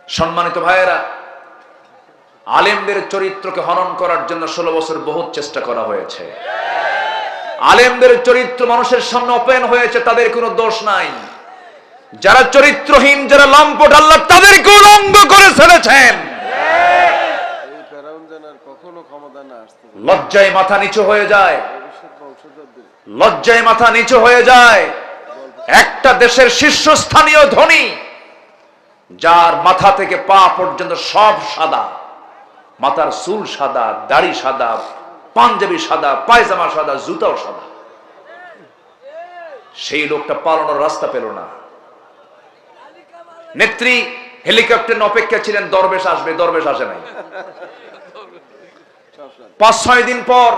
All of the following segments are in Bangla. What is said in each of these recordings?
সম্মানিত ভাইয়েরা, আলেমদের চরিত্রকে হনন করার জন্য 16 বছর বহুত চেষ্টা করা হয়েছে। আলেমদের চরিত্র মানুষের সামনে ওপেন হয়েছে, তাদের কোনো দোষ নাই। যারা চরিত্রহীন, যারা লম্পট, আল্লাহ তাদেরকে উলঙ্গ করে ছেড়েছেন। লজ্জায় মাথা নিচু হয়ে যায়, লজ্জায় মাথা নিচু হয়ে যায়। একটা দেশের শীর্ষস্থানীয় ধনী, যার মাথা থেকে পা পর্যন্ত সব সাদা, মাথার চুল সাদা, দাড়ি সাদা, পাঞ্জাবি সাদা, পায়জামা সাদা, জুতাও সাদা, সেই লোকটা পালানোর রাস্তা পেল না। নেত্রী হেলিকপ্টার অপেক্ষা ছিলেন, দরবেশ আসবে, দরবেশ আসে নাই। 5-6 দিন পর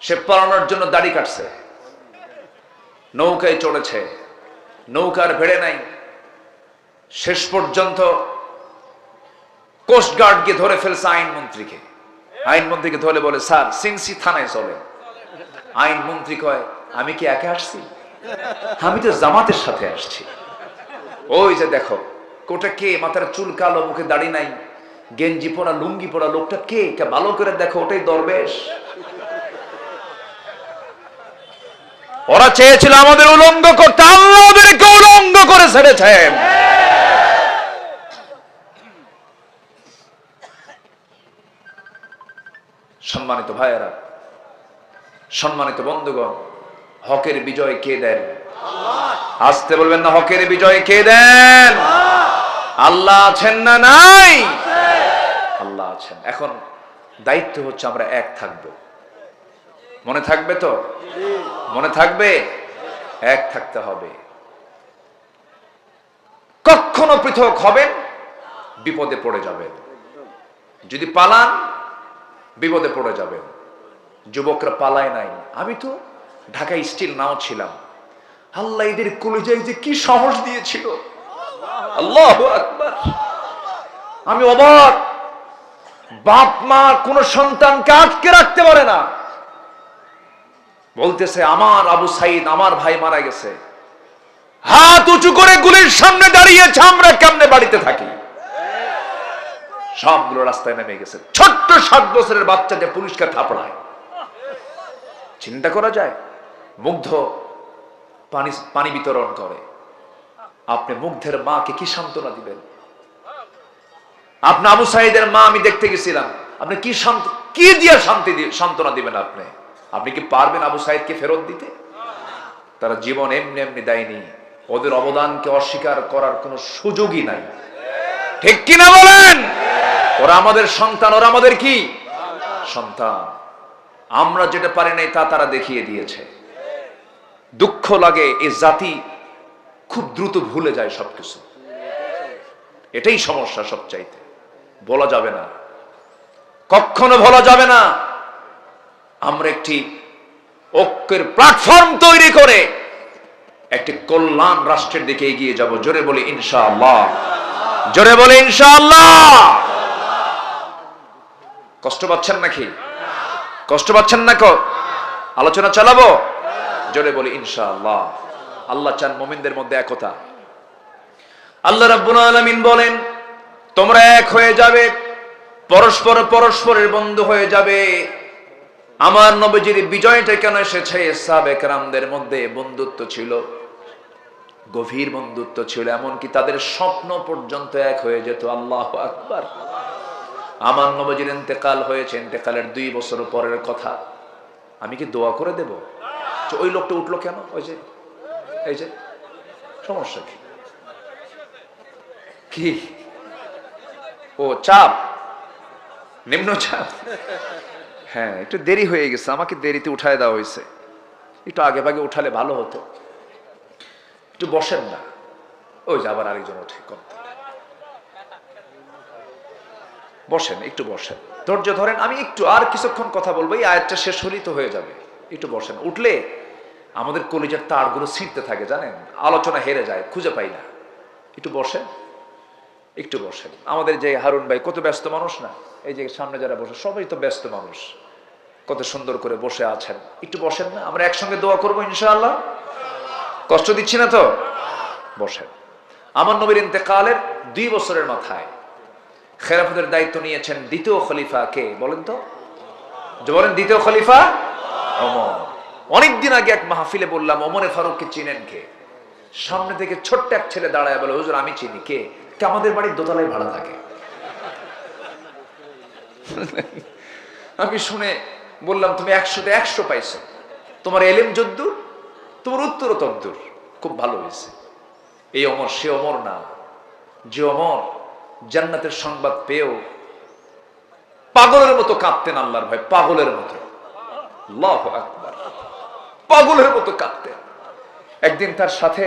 সে পালানোর জন্য দাড়ি কাটছে, নৌকায় চড়েছে, নৌকার ভেড়ে নাই। শেষ পর্যন্ত কোস্টগার্ড কে ধরে ফেলছে আইনমন্ত্রীকে। আইনমন্ত্রীকে ধরে বলে, স্যার সিনসি থানায় চলে। আইনমন্ত্রী কয়, আমি কি একা আসছি? আমি তো জামাতের সাথে আসছি। ওই যে দেখো, কোটা কে? মাথার চুল কালো, মুখে দাড়ি নাই, গেঞ্জি পরা, লুঙ্গি পরা লোকটা কে? ভালো করে দেখো, ওটাই দরবেশ। ওরা চেয়েছিল আমাদের উলঙ্গ করতে, আল্লাহ ওদেরকে উলঙ্গ করে ছেড়েছেন। সম্মানিত ভাইয়েরা, সম্মানিত বন্ধুগণ, হকের বিজয় কে দেন? আসতে বলবেন না, হকের বিজয় কে দেন? আল্লাহ আছেন না নাই? আল্লাহ আছেন। এখন দায়িত্ব হচ্ছে আমরা এক থাকব। মনে থাকবে তো? মনে থাকবে? এক থাকতে হবে। কখনো পৃথক হবেন, বিপদে পড়ে যাবেন। যদি পালান, বিপদে পড়ে যাবেন। যুবকরা পালায় নাই। আমি তো ঢাকা স্টিল নাও ছিলাম। আল্লাহ এদের কলেজায় যে কি সাহস দিয়েছিল, আল্লাহু আকবার! আমি অবাক। বাপ মা কোন সন্তানকে আটকে রাখতে পারে না। বলতেছে, আমার আবু সাইদ, আমার ভাই মারা গেছে, হাত উঁচু করে গুলির সামনে দাঁড়িয়েছে, আমরা কেমনে বাড়িতে থাকি? সবগুলো রাস্তায় নেমে গেছে। ছোট্ট 7 বছরের বাচ্চা যে পুলিশকে থাপড়ায়, চিন্তা করা যায়? মুগ্ধ পানি বিতরণ করে। আপনি মুগ্ধের মাকে কি সান্ত্বনা দিবেন? আপনি আবু সাইদের মা, আমি দেখতে গেছিলাম, আপনি কি দিয়ে সান্ত্বনা দিবেন? আপনি কি পারবেন আবু সাইদকে ফেরত দিতে? তারা জীবন এমনি এমনি দেয়নি। ওদের অবদানকে অস্বীকার করার কোনো সুযোগই নাই। ঠিক কিনা বলেন? ওরা আমাদের সন্তান, ওরা আমাদের কি সন্তান। আমরা যেটা পারি নাই তা তারা দেখিয়ে দিয়েছে। দুঃখ লাগে, এই জাতি খুব দ্রুত ভুলে যায় সবকিছু। এটাই সমস্যা সবচাইতে। বলা যাবে না, কখনো বলা যাবে না। আমরা একটি ঐক্যের প্ল্যাটফর্ম তৈরি করে একটি কল্যাণ রাষ্ট্রের দিকে এগিয়ে যাব। জোরে বলি ইনশাআল্লাহ, জোরে বলি ইনশাআল্লাহ। কষ্ট পাচ্ছেন নাকি? কষ্ট পাচ্ছেন না? আলোচনা চালাবো? জোরে বলি ইনশাআল্লাহ। আল্লাহ চান মুমিনদের মধ্যে একতা। আল্লাহ রাব্বুল আলামিন বলেন, তোমরা এক হয়ে যাবে, পরস্পরের বন্ধু হয়ে যাবে। আমার নবীজির বিজয়টা কেন এসেছে? সাহাবায়ে কেরামদের মধ্যে বন্ধুত্ব ছিল, গভীর বন্ধুত্ব ছিল, এমনকি তাদের স্বপ্ন পর্যন্ত এক হয়ে যেত। আল্লাহু আকবার। আমার নবীজির ইন্তেকাল হয়েছে, ইন্তেকালের 2 বছর পরের কথা। আমি কি দোয়া করে দেব? ওই লোকটা উঠলো কেন? এই যে সমস্যা কি? ও চাপ, নিম্নচাপ। হ্যাঁ, একটু দেরি হয়ে গেছে, আমাকে দেরিতে উঠায় দেওয়া হয়েছে। একটু আগে ভাগে উঠালে ভালো হতো। একটু বসেন না। ওই যে আবার আরেকজন উঠে। বসেন, একটু বসেন, ধৈর্য ধরেন। আমি একটু আর কিছুক্ষণ কথা বলবো, এই আয়াতটা শেষ হলেই তো হয়ে যাবে। একটু বসেন। উঠলে আমাদের কলিজার তারগুলো ছিঁড়তে থাকে, জানেন, আলোচনা হেরে যায়, খুঁজে পাই না। একটু বসেন, একটু বসেন। আমাদের যে হারুন ভাই কত ব্যস্ত মানুষ না, এই যে সামনে যারা বসে সবাই তো ব্যস্ত মানুষ, কত সুন্দর করে বসে আছেন। একটু বসেন না, আমরা একসঙ্গে দোয়া করবো ইনশাআল্লাহ। কষ্ট দিচ্ছি না তো? বসেন। আমার নবীর ইন্তেকালের 2 বছরের মাথায় খেলাফতের দায়িত্ব নিয়েছেন দ্বিতীয় খলিফা কে বলেন তো? বলেন দ্বিতীয় খলিফা ওমর। অনেকদিন আগে এক মাহফিলে বললাম ওমরে ফারুককে চিনেন কে? সামনে থেকে ছোট্ট এক ছেলে দাঁড়ায় বলে, হুজুর আমি চিনি। কে? আমাদের বাড়ির দোতলায় ভাড়া থাকে। আমি শুনে বললাম, তুমি 100-তে 100 পাইছো, তোমার এলেম যদ্দুর তোমার উত্তর তদ্দুর, খুব ভালো হয়েছে। এই ওমর সে ওমর না যে ওমর জান্নাতের সংবাদ পেয়েও পাগলের মতো কাঁদতেন আল্লাহর ভয়, পাগলের মতো। আল্লাহু আকবার, পাগলের মতো কাঁদতেন। একদিন তার সাথে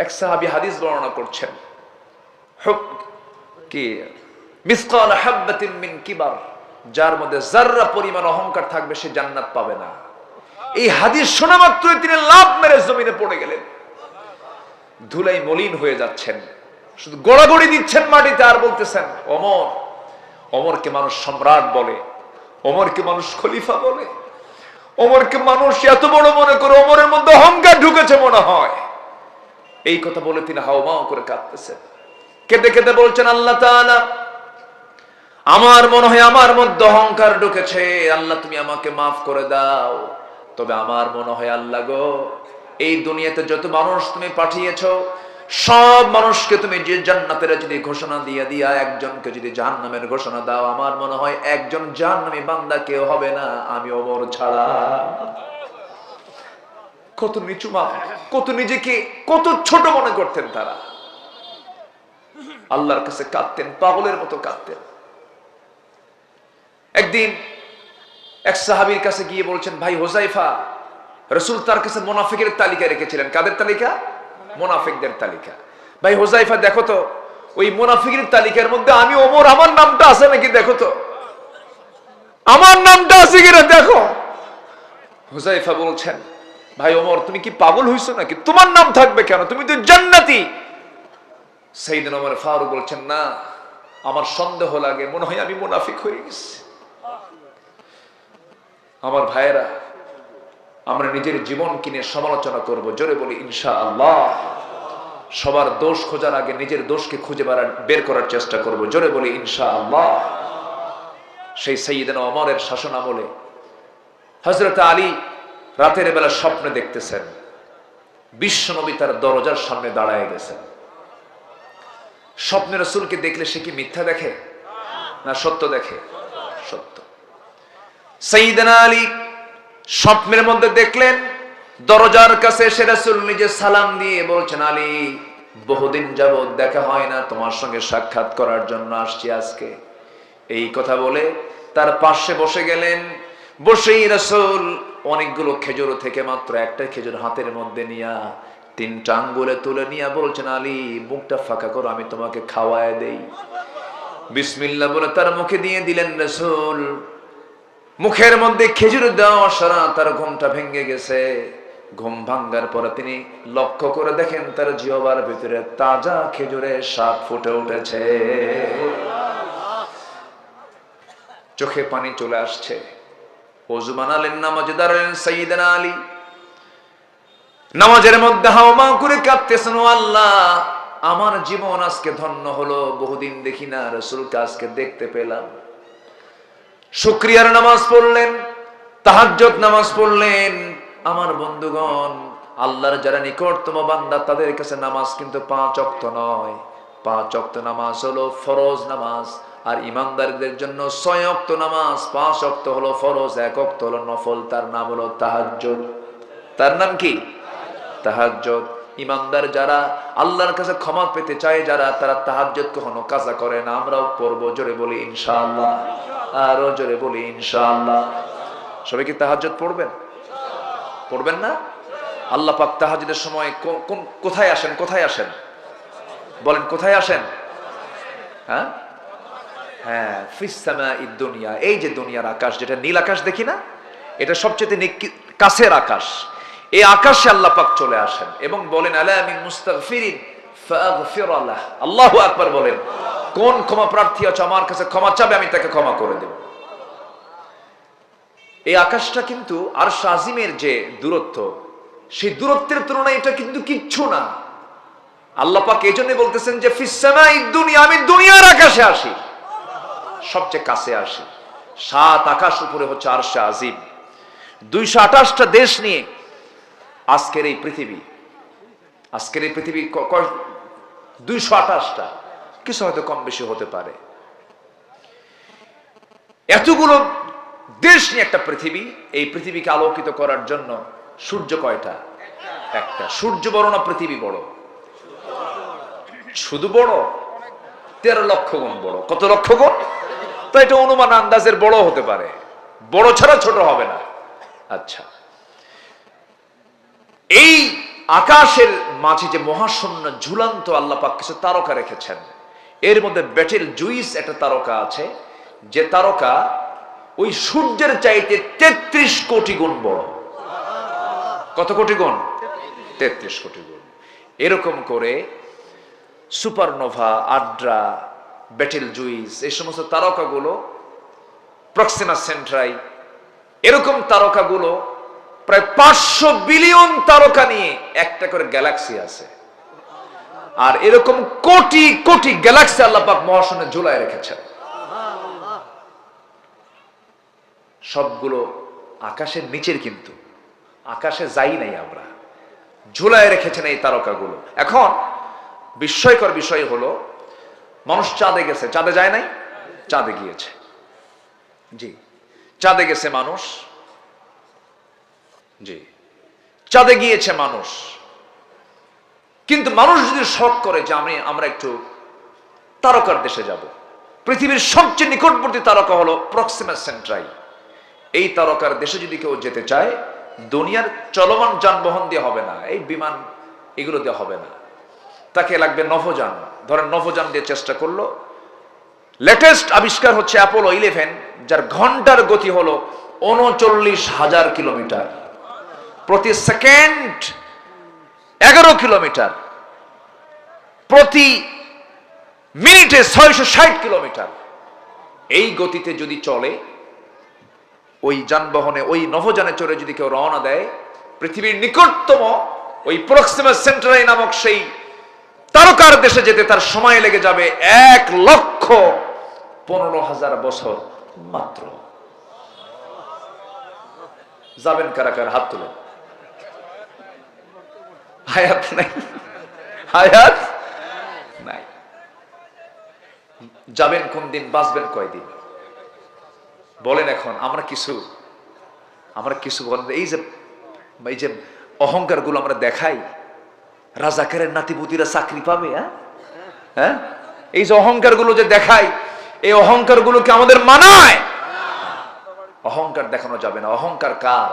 এক সাহাবী হাদিস বর্ণনা করছেন, কি মিসকাল হাববাতিন মিন কিবার, যার মধ্যে যাররা পরিমাণ অহংকার থাকবে সে জান্নাত পাবে না। এই হাদিস শোনা মাত্রই তিনি লাফ মেরে জমিনে পড়ে গেলেন, ধুলাই মলিন হয়ে যাচ্ছেন, শুধু গড়াগড়ি দিচ্ছেন মাটিতে আর বলতেছেন ওমর। ওমরকে মানুষ সম্রাট বলে, ওমরকে মানুষ খলিফা বলে, ওমরকে মানুষ এত বড় মনে করে, ওমরের মধ্যে অহংকার ঢুকেছে মনে হয়। এই কথা বলে তিনি হাওমাও করে কাঁদতেছেন, কেঁদে কেঁদে বলছেন, আল্লাহ তাআলা আমার মনে হয় আমার মধ্যে অহংকার ঢুকেছে, আল্লাহ তুমি আমাকে মাফ করে দাও। তবে আমার মনে হয় আল্লাহ গো, এই দুনিয়াতে যত মানুষ তুমি পাঠিয়েছো সব মানুষকে তুমি যে জান্নাতের যদি ঘোষণা দিয়ে দিয়া একজনকে যদি জাহান্নামের ঘোষণা দাও, আমার মনে হয় একজন জাহান্নামী বান্দা কেউ হবে না আমি ওমর ছাড়া। কত নিচু মা, কত নিজেকে কত ছোট মনে করতেন তারা, আল্লাহর কাছে কাঁদতেন, পাগলের মতো কাঁদতেন। একদিন এক সাহাবীর কাছে গিয়ে বলছেন, ভাই হুযায়ফা, রাসূল তার কাছে মুনাফিকের তালিকা রেখেছিলেন। কাদের তালিকা? মুনাফিকদের তালিকা। ভাই হুযায়ফা দেখো তো ওই মুনাফিকের তালিকার মধ্যে আমি ওমর, আমার নামটা আছে নাকি দেখো তো, আমার নামটা আছে কিনা দেখো। হুযায়ফা বলছেন, ভাই ওমর তুমি কি পাগল হইছো নাকি, তোমার নাম থাকবে কেন, তুমি তো জান্নাতি। সাইয়েদনা ওমর ফারুক বলছেন, না আমার সন্দেহ লাগে, মনে হয় আমি মুনাফিক হয়ে গেছি। আমার ভাইয়েরা, আমরা নিজের জীবন কিনে সমালোচনা করব, জোরে বলি ইনশাআল্লাহ। সবার দোষ খোঁজার আগে নিজের দোষকে খুঁজে বের করার চেষ্টা করব, জোরে বলি ইনশাআল্লাহ। সেই সাইয়েদনা ওমরের শাসন আমলে হযরত আলী রাতের বেলা স্বপ্নে দেখতেছেন বিশ্ব নবী তার দরজার সামনে দাঁড়ায় গেছেন। স্বপ্নে রাসূলকে দেখলে সে কি মিথ্যা দেখে না সত্য দেখে? সত্য। সাইয়েদনা আলী স্বপ্নের মধ্যে দেখলেন দরজার কাছে এসে রাসূল নিজে সালাম দিয়ে বলছেন, আলী বহুদিন যাবত দেখা হয় না, তোমার সঙ্গে সাক্ষাৎ করার জন্য আসছি আজকে। এই কথা বলে তার পাশে বসে গেলেন। বসেই রাসূল অনেকগুলো খেজুর থেকে মাত্র একটা খেজুর হাতের মধ্যে নিয়া 3টা আঙ্গুলে তুলে নিয়ে বলছেন, আলী মুখটা ফাঁকা করো, আমি তোমাকে খাওয়ায় দেই। বিসমিল্লাহ বলে তার মুখে দিয়ে দিলেন রাসূল। মুখের মধ্যে খেজুর দেওয়া সারা তার ঘুমটা ভেঙে গেছে। ঘুম ভাঙ্গার পরে তিনি লক্ষ্য করে দেখেন তার জিহ্বার ভিতরে তাজা খেজুরের স্বাদ ফুটে উঠেছে। চোখে পানি চলে আসছে। ওযু বানালেন, নামাজে দাঁড়ালেন সাইয়েদনা আলী। নামাজের মধ্যে হাওমা করে কাঁদতেছেন, ও আল্লাহ আমার জীবন আজকে ধন্য হলো, বহুদিন দেখি না রাসূলকে আজকে দেখতে পেলাম। শুকরিয়ার নামাজ পড়লেন, তাহাজ্জুদ নামাজ পড়লেন। আমার বন্ধুগণ, আল্লাহর যারা নিকটতম বান্দা তাদের কাছে নামাজ কিন্তু 5 ওয়াক্ত নয়। 5 ওয়াক্ত নামাজ হলো ফরজ নামাজ, আর ইমানদারদের জন্য 6 ওয়াক্ত নামাজ। 5 ওয়াক্ত হলো ফরজ, 1 ওয়াক্ত হলো নফল, তার নাম হলো তাহাজ্জুদ। তার নাম কি? তাহাজ্জুদ। ইমানদার যারা, আল্লাহর কাছে ক্ষমা পেতে চায় যারা, তারা তাহাজ্জুদ কখনো কাজা করে না। আমরাও পড়বো, জোরে বলি ইনশাআল্লাহ, আরো জোরে বলি ইনশাআল্লাহ। সবাই কি তাহাজ্জুদ পড়বেন? পড়বেন না? আল্লাহ পাক তাহাজ্জুদের সময় কোথায় আসেন? কোথায় আসেন বলেন, কোথায় আসেন? হ্যাঁ হ্যাঁ, ফিস সামাঈদ দুনিয়া, এই যে দুনিয়ার আকাশ, যেটা নীল আকাশ দেখি না, এটা সবচেয়ে কাছের আকাশ। এই আকাশে আল্লাহ পাক চলে আসেন এবং বলেন, আলা মিন মুস্তাগফিরিন ফাগফির লাহ। আল্লাহু আকবার বলেন, কোন ক্ষমা প্রার্থী আছে আমার কাছে ক্ষমা চাবে, আমি তাকে ক্ষমা করে দেব। এই আকাশটা কিন্তু আরশ আজিমের যে দূরত্ব, সেই দূরত্বের তুলনায় এটা কিন্তু কিচ্ছু না। আল্লাহ পাক এই জন্য বলতেছেন যে ফিস সামাই দুনিয়া, আমি দুনিয়ার আকাশে আসি, সবচেয়ে কাছে আসি। 7 আকাশ উপরে হচ্ছে আরশে আজিম। 228টা দেশ নিয়ে আজকের এই পৃথিবী, 228টা, কিছু হয়তো কম বেশি হতে পারে। এতগুলো দেশ নিয়ে একটা পৃথিবী, এই পৃথিবীকে আলোকিত করার জন্য সূর্য কয়টা? একটা। সূর্য বড় না পৃথিবী বড়? শুধু বড়, 13 লক্ষ গুণ বড়। কত লক্ষ গুণ? তো এটা অনুমান আন্দাজের বড় হতে পারে, বড় ছাড়া ছোট হবে না। আচ্ছা, এই আকাশের মাঝে যে মহাশূন্য ঝুলন্ত আল্লাহ পাক কিছু তারকা রেখেছেন। এর মধ্যে বেটেল জুইস একটা তারকা আছে, যে তারকা ওই সূর্যের চাইতে 33 কোটি গুণ বড়। কত কোটি গুণ? 33 কোটি গুণ। এরকম করে সুপারনোভা, আড্রা, বেটেল জুইস, এই সমস্ত তারকাগুলো, প্রক্সিমা সেন্ট্রাই, এরকম তারকাগুলো প্রায় 500 বিলিয়ন তারকা নিয়ে একটা করে গ্যালাক্সি আছে। আর এরকম কোটি কোটি গ্যালাক্সি আল্লাহ পাক মহাশূন্যে ঝুলায় রেখেছেন। সবগুলো আকাশের নিচের, কিন্তু আকাশে যাই নাই আমরা, ঝুলায় রেখেছেন এই তারকাগুলো। এখন বিস্ময়কর বিষয় হলো, মানুষ চাঁদে গেছে, চাঁদে যায় নাই? চাঁদে গিয়েছে, জি, চাঁদে গেছে মানুষ, জি, চাঁদে গিয়েছে মানুষ। কিন্তু মানুষ যদি শখ করে যে আমরা একটু তারকার দেশে যাব, পৃথিবীর সবচেয়ে নিকটবর্তী তারকা হলো প্রক্সিমা সেন্ট্রাই। এই তারকার দেশে যদি কেউ যেতে চায়, দুনিয়ার চলমান যানবাহন দিয়ে হবে না, এই বিমান এগুলো দিয়ে হবে না, তাকে লাগবে নভোযান। ধরেন নভোযান দিয়ে চেষ্টা করলো। লেটেস্ট আবিষ্কার হচ্ছে অ্যাপোলো 11, যার ঘন্টার গতি হলো 39,000 কিলোমিটার, প্রতি সেকেন্ড 11 কিলোমিটার, প্রতি মিনিটে 660 কিলোমিটার। এই গতিতে যদি চলে, ওই যানবাহনে, ওই নভোযানে চড়ে যদি কেউ রওনা দেয়, পৃথিবীর নিকটতম ওই প্রক্সিমা সেন্ট্রাই নামক সেই তারকার দেশে যেতে তার সময় লেগে যাবে 1,15,000 বছর মাত্র। যাবেন কারা কারা? হাত তুলেন। হায়াত নাই, হায়াত নাই। যাবেন কোন দিন, বাঁচবেন কয়দিন বলেন? এখন আমরা কিছু বলেন, এই যে অহংকার গুলো আমরা দেখাই, রাজাকারের নাতিপুতিরা চাকরি পাবে, হ্যাঁ, এই যে অহংকার গুলো যে দেখাই, এই অহংকার গুলোকে আমাদের মানায়? অহংকার দেখানো যাবে না। অহংকার কার?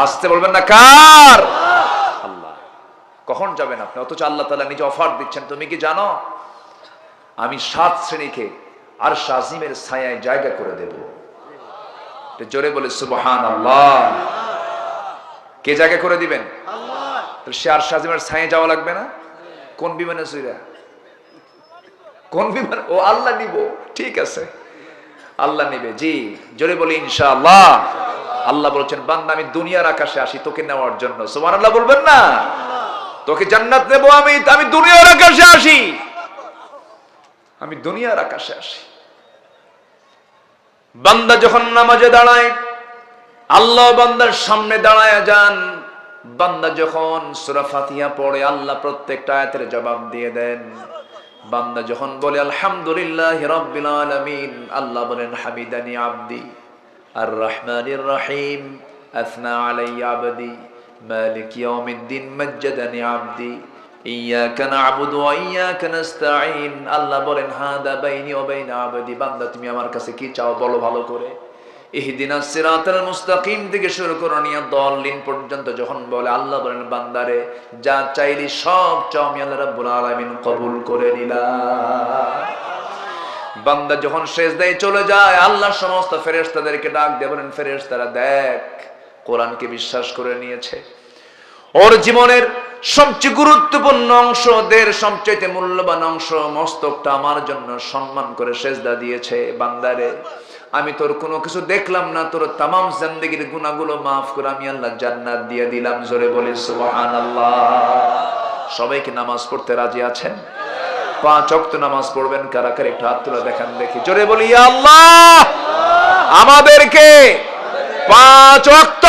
আসতে বলবেন না, কার? আল্লাহ। কখন যাবেন আপনি? অথচ আল্লাহ তাআলা নিজে অফার দিচ্ছেন, তুমি কি জানো আমি 7 শ্রেণীকে আরশ আজিমের ছায়ায় জায়গা করে দেব। জোরে বলে সুবহানাল্লাহ। কে জায়গা করে দিবেন? আল্লাহ। তাহলে সে আরশ আজিমের ছায়ায় যাওয়া লাগবে না? কোন বিমানে চড়া? কোন বিমান? ও আল্লাহ নিব, ঠিক আছে, আল্লাহ নিবে। জি, জোরে বলি ইনশাআল্লাহ। আল্লাহ বলেছেন, বান্দা আমি দুনিয়ার আকাশে আসি তোকে নেওয়ার জন্য। সুবহানাল্লাহ বলবেন না? তোকে জান্নাত নেব আমি দুনিয়ার আকাশে আসি, আমি দুনিয়ার আকাশে আসি। বান্দা যখন নামাজে দাঁড়ায়, আল্লাহ বান্দার সামনে দাঁড়ায় যান। বান্দা যখন সূরা ফাতিহা পড়ে, আল্লাহ প্রত্যেকটা আয়াতের জবাব দিয়ে দেন। বান্দা যখন বলে আলহামদুলিল্লাহি রাব্বিল আলামিন, আল্লাহ বলেন হামিদানি আবদি আর রহমানির রহিম আথনা আলাইয়া আবদি মালিক ইয়াউমিদ্দিন মাজ্জাদানি আবদি ইয়াকা না'বুদু ওয়া ইয়াকা নাস্তাঈন। আল্লাহ বলেন হাদা বাইনি ওয়া বাইনা আবদি, বান্দা তুমি আমার কাছে কি চাও বলো ভালো করে। ইহদিনাস সিরাতাল মুস্তাকিম থেকে শুরু করে নিয়ে দাল্লিন পর্যন্ত যখন বলে, আল্লাহ বলেন বান্দারে যা চাইলি সব চাও আমি আল্লাহ রাব্বুল আলামিন কবুল করে নিলাম। বান্দা যখন সিজদায় চলে যায়, আল্লাহ সমস্ত ফেরেশতাদেরকে ডাক দিয়ে বলেন, ফেরেশতারা দেখ, কোরআনকে বিশ্বাস করে নিয়েছে, ওর জীবনের সবচেয়ে গুরুত্বপূর্ণ অংশ, সবচেয়ে মূল্যবান অংশ, মস্তকটা আমার জন্য সম্মান করে সিজদা দিয়েছে। বান্দারে আমি তোর কোনো কিছু দেখলাম না, তোর তামাম জিন্দেগীর গুনাহগুলো মাফ করে আমি আল্লাহ জান্নাত দিয়ে দিলাম। জোরে বলি সুবহানাল্লাহ। সবাইকে নামাজ পড়তে রাজি আছেন? 5 ওয়াক্ত নামাজ পড়বেন কারা কারা একটু হাত তুলে দেখান দেখি, জোরে বলি ইয়া আল্লাহ। আমাদেরকে 5 ওয়াক্ত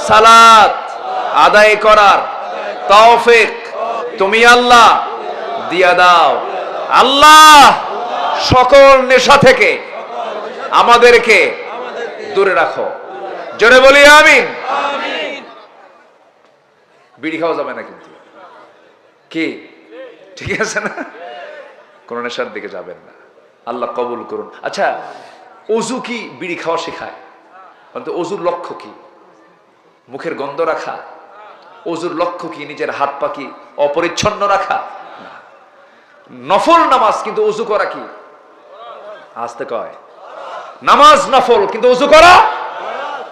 সালাত আদায় করার তৌফিক তুমি আল্লাহ দিয়া দাও। আল্লাহ সকল নেশা থেকে আমাদেরকে দূরে রাখো, জোরে বলি আমিন। বিড়ি খাওয়া যাবে না কিন্তু, কি ঠিক আছে না? কোন নেশার দিকে যাবেন না, আল্লাহ কবুল করুন। আচ্ছা, অজু কি বিড়ি খাওয়া শেখায়? অন্তত অজুর লক্ষ্য কি? মুখের গন্ধ রাখা? অজুর লক্ষ্য কি নিজের হাত পা কি অপরিচ্ছন্ন রাখা? নফল নামাজ, কিন্তু অজু করা কি? আসতে কয় নামাজ নফল, কিন্তু অজু করা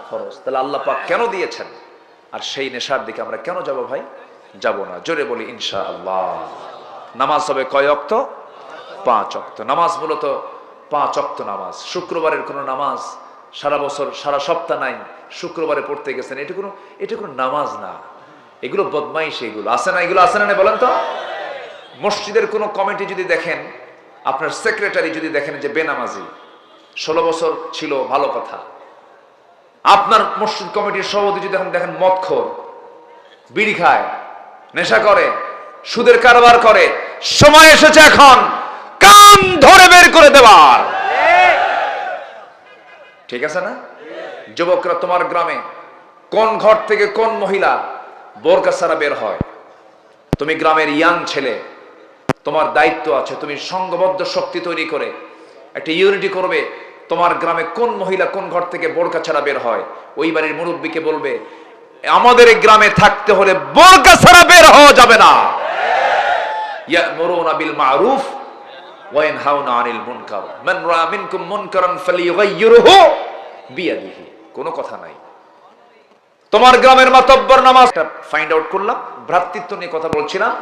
ফরজ। তাহলে আল্লাহ পাক কেন দিয়েছেন? আর সেই নেশার দিকে আমরা কেন যাব ভাই? যাব না, জোরে বলি ইনশাআল্লাহ। নামাজ হবে কয় ওয়াক্ত? 5 ওয়াক্ত। নামাজ মূলত 5 ওয়াক্ত নামাজ। শুক্রবারের কোনো নামাজ সারা বছর সারা সপ্তাহ নাই, শুক্রবারে পড়তে গেছেন, এটা কোনো নামাজ না, এগুলো বদমাইশি। এগুলো আছে না? এগুলো আছে না বলেন তো? মসজিদের কোনো কমিটি যদি দেখেন, আপনার সেক্রেটারি যদি দেখেন যে বেনামাজি, 16 বছর ছিল, ভালো কথা। আপনার মসজিদ কমিটির সভাপতি যদি দেখেন মদখোর, বিড়ি খায়, নেশা করে, সুদের কারবার করে, সময় এসেছে এখন কান ধরে বের করে দেওয়ার। ঠিক আছে না? যুবকরা, তোমার গ্রামে কোন ঘর থেকে কোন মহিলা বোরকা ছাড়া বের হয়? তুমি গ্রামের ইয়াং ছেলে, তোমার দায়িত্ব আছে, তুমি সংঘবদ্ধ শক্তি তৈরি করে একটা ইউনিটি করবে। তোমার গ্রামে কোন মহিলা কোন ঘর থেকে বোরকা ছাড়া বের হয়, ওই বাড়ির মুরব্বীকে বলবে আমাদের এই গ্রামে থাকতে হলে বোরকা ছাড়া বের হওয়া যাবে না। ইয়া'মুরুনা বিল মা'রুফ ওয়া ইয়ানহাউনা আনিল মুনকার, মান রাআ মিনকুম মুনকারান ফালিয়ুগাইয়িরহু বিয়াদিহি। কোনো কথা নাই। তোমার গ্রামের মাতব্বর নামাজ ফাইন্ড আউট করলাম, ভ্রাতৃত্ব নিয়ে কথা বলছিলাম।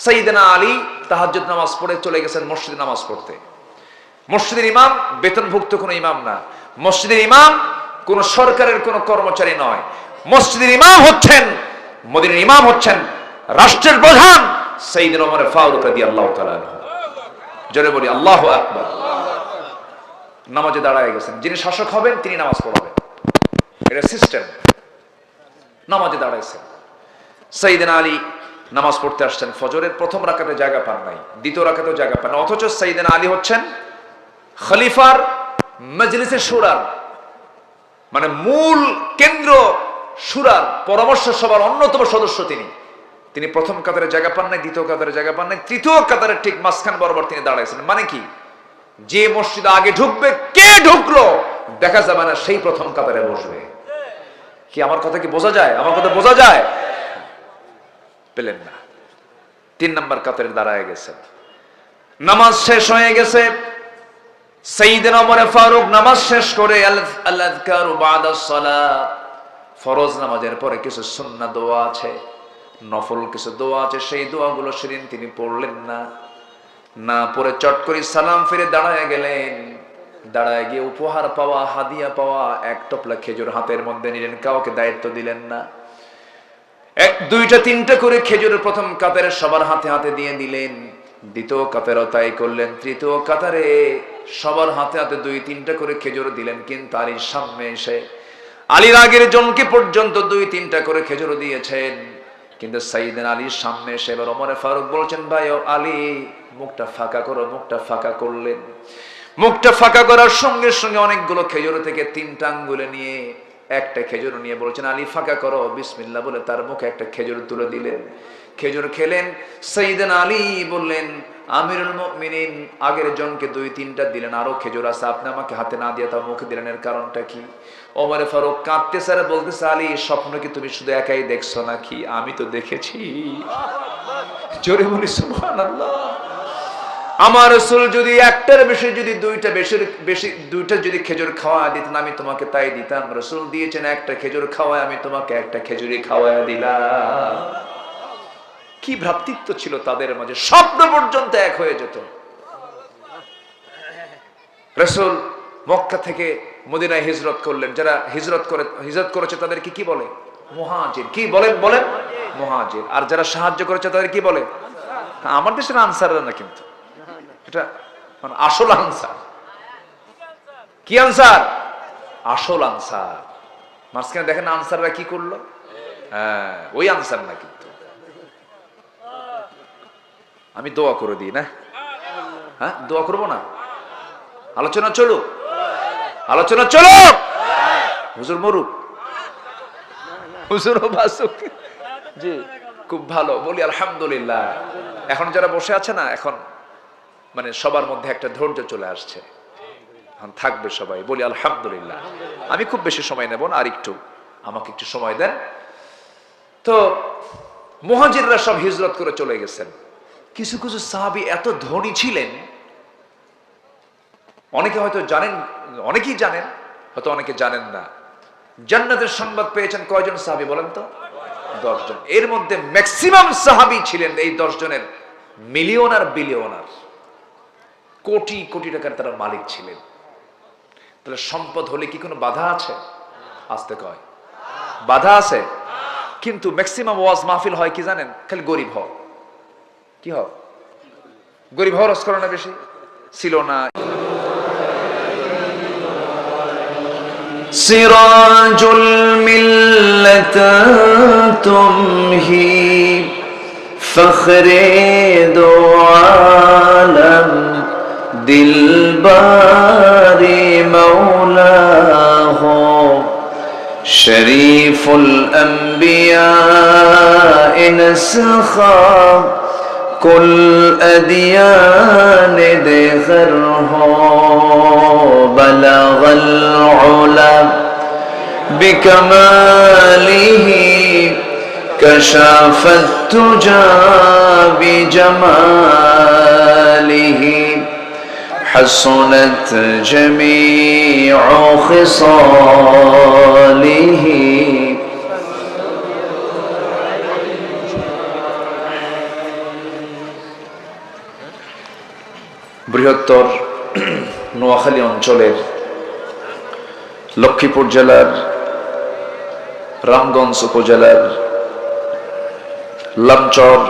সাইয়েদনা আলী তাহাজ্জুদ নামাজ পড়ে চলে গেছেন মসজিদে নামাজ পড়তে। মসজিদের ইমাম বেতনভুক্ত কোনো ইমাম না, মসজিদের ইমাম কোন সরকারের কোন কর্মচারী নয়। মসজিদের ইমাম হচ্ছেন, মদিনার ইমাম হচ্ছেন রাষ্ট্রের প্রধান সাইয়েদনা ওমর ফারুক রাদিয়াল্লাহু তাআলা আনহু। জোরে বলি আল্লাহু আকবার। নামাজে দাঁড়ায় গেছেন, যিনি শাসক হবেন তিনি নামাজ পড়াবেন, এটা সিস্টেম। নামাজে দাঁড়াইছেন, সাইয়েদনা আলী নামাজ পড়তে আসছেন। ফজরের প্রথম রাকাতে জায়গা পান নাই, দ্বিতীয় রাকাতেও জায়গা পান না, অথচ সাইয়েদনা আলী হচ্ছেন খলিফার মজলিসে শুরার, মানে মূল কেন্দ্র শুরার পরামর্শ সভার অন্যতম সদস্য। তিনি প্রথম কাতারে জায়গা পান নাই, দ্বিতীয় কাতারে জায়গা পান নাই, তৃতীয় কাতারের ঠিক মাঝখান বরাবর তিনি দাঁড়াইছেন। মানে কি? যে মসজিদে আগে ঢুকবে, কে ঢুকলো দেখা যাবে না, সেই প্রথম কাতারে বসবে। কি আমার কথা কি বোঝা যায়? আমার কথা বোঝা যায়? পেলেন না। 3 নম্বর কাতারে দাঁড়ায় গেছেন। নামাজ শেষ হয়ে গেছে। সাইয়েদনা ওমর ফারুক নামাজ শেষ করে আল-আযকারু বা'দাস সালাত, ফরজ নামাজের পরে কিছু সুন্নাহ দোয়া আছে, নফল কিছু দোয়া আছে, সেই দোয়াগুলো সেদিন তিনি পড়লেন না পড়ে চট করে সালাম ফিরে দাঁড়ায় গেলেন। দাঁড়ায় গিয়ে উপহার পাওয়া, হাদিয়া পাওয়া 1 টপলা খেজুর হাতের মধ্যে নিলেন, কাউকে দায়িত্ব দিলেন না। 1, 2টা 3টা করে খেজুর প্রথম কাতারে সবার হাতে হাতে দিয়ে দিলেন, দ্বিতীয় কাতারেও তাই করলেন, তৃতীয় কাতারে সবার হাতে হাতে 2-3টা করে খেজুর দিলেন। কিন্তু আলীর সামনে এসে আলীর আগের জনকে পর্যন্ত 2-3টা করে খেজুর দিয়েছেন। কিন্তু সাইয়েদনা আলীর সামনে এসে এবার ওমর ফারুক বলছেন, ভাই ও আলী, মুখটা ফাঁকা করো। মুখটা ফাঁকা করলেন। মুখটা ফাঁকা করার সঙ্গে সঙ্গে অনেকগুলো খেজুর থেকে 3টা আঙ্গুলে নিয়ে একটা খেজুর নিয়ে বলছেন, আলী ফাঁকা করো, বিসমিল্লাহ বলে তার মুখে একটা খেজুর তুলে দিলেন। খেজুর খেলেন। সাইয়েদনা আলী বললেন, আমিরুল মুমিনিন, আগের জনকে 2-3টা দিলেন, আরো খেজুর আছে, আপনি আমাকে হাতে না দিয়ে তাও মুখে দিলেন, এর কারণটা কি? ওমর ফারুক কাঁদতেছে আর বলতেছে, আলী স্বপ্ন কি তুমি শুধু একাই দেখছো নাকি? আমি তো দেখেছি। জোরে বলি সুবহানাল্লাহ। আমার রাসূল যদি একটার বেশি, যদি 2টা বেশি 2টা যদি খেজুর খাওয়া দিতেন, আমি তোমাকে তাই দিতাম। রাসূল দিয়েছেন একটা খেজুর খাওয়ায়, আমি তোমাকে একটা খেজুরই খাওয়ায় দিলাম। কি ভ্রাতৃত্ব ছিল তাদের মাঝে, স্বপ্ন পর্যন্ত এক হয়ে যেত। রাসূল মক্কা থেকে মদিনায় হিজরত করলেন। যারা হিজরত করেছে তাদেরকে কি বলে? মুহাজির। কি বলেন বলেন? মুহাজির। আর যারা সাহায্য করেছে তাদের কি বলে? আমার দেশের আনসাররা না, কিন্তু এটা মানে আসল আনসার। কি আনসার? আসল আনসার। মাঝখানে দেখেন আনসাররা কি করলো? হ্যাঁ, ওই আনসার না। কিন্তু আমি দোয়া করে দিই না? হ্যাঁ, দোয়া করবো না? আলোচনা চলুক, আলোচনা চলুক। হুজুর মরুক, হুজুর বাসুক। জি, খুব ভালো। বলি আলহামদুলিল্লাহ। এখন যারা বসে আছে না, এখন মানে সবার মধ্যে একটা ধৈর্য চলে আসছে। এখন থাকবে সবাই। বলি আলহামদুলিল্লাহ। আমি খুব বেশি সময় নেব না, আর একটু আমাকে একটু সময় দেন। তো মুহাজিররা সব হিজরত করে চলে গেছেন। কিছু কিছু সাহাবী এত ধনী ছিলেন, অনেকে হয়তো জানেন, অনেকেই জানেন, হয়তো অনেকে জানেন না। জান্নাতের সংবাদ পেয়েছেন কয়জন সাহাবী বলেন তো? 10 জন। এর মধ্যে ম্যাক্সিমাম সাহাবী ছিলেন এই 10 জনের মিলিয়নার, বিলিয়নার, কোটি কোটি টাকার তারা মালিক ছিলেন। তাহলে সম্পদ হলে কি কোনো বাধা আছে? আসতে কয় বাধা আছে। কিন্তু ম্যাক্সিমাম ওয়াজ মাহফিল হয় কি জানেন? খালি গরিব হও। কি হও? গরিব হওয়ার রস করো না, বেশি ছিল না। সিরাজুল মিল্লাত তুমহি ফখরে দো আলম দিলবারে মৌলা হো শরীফুল আম্বিয়া নসখা কুল আদিয়ান দেখর হো বলগল উলা বিকমালিহি কশফত তুজা বিজমালিহি حسنت جميع خصاله বৃহত্তর নোয়াখালী অঞ্চলের লক্ষ্মীপুর জেলার রামগঞ্জ উপজেলার লামচর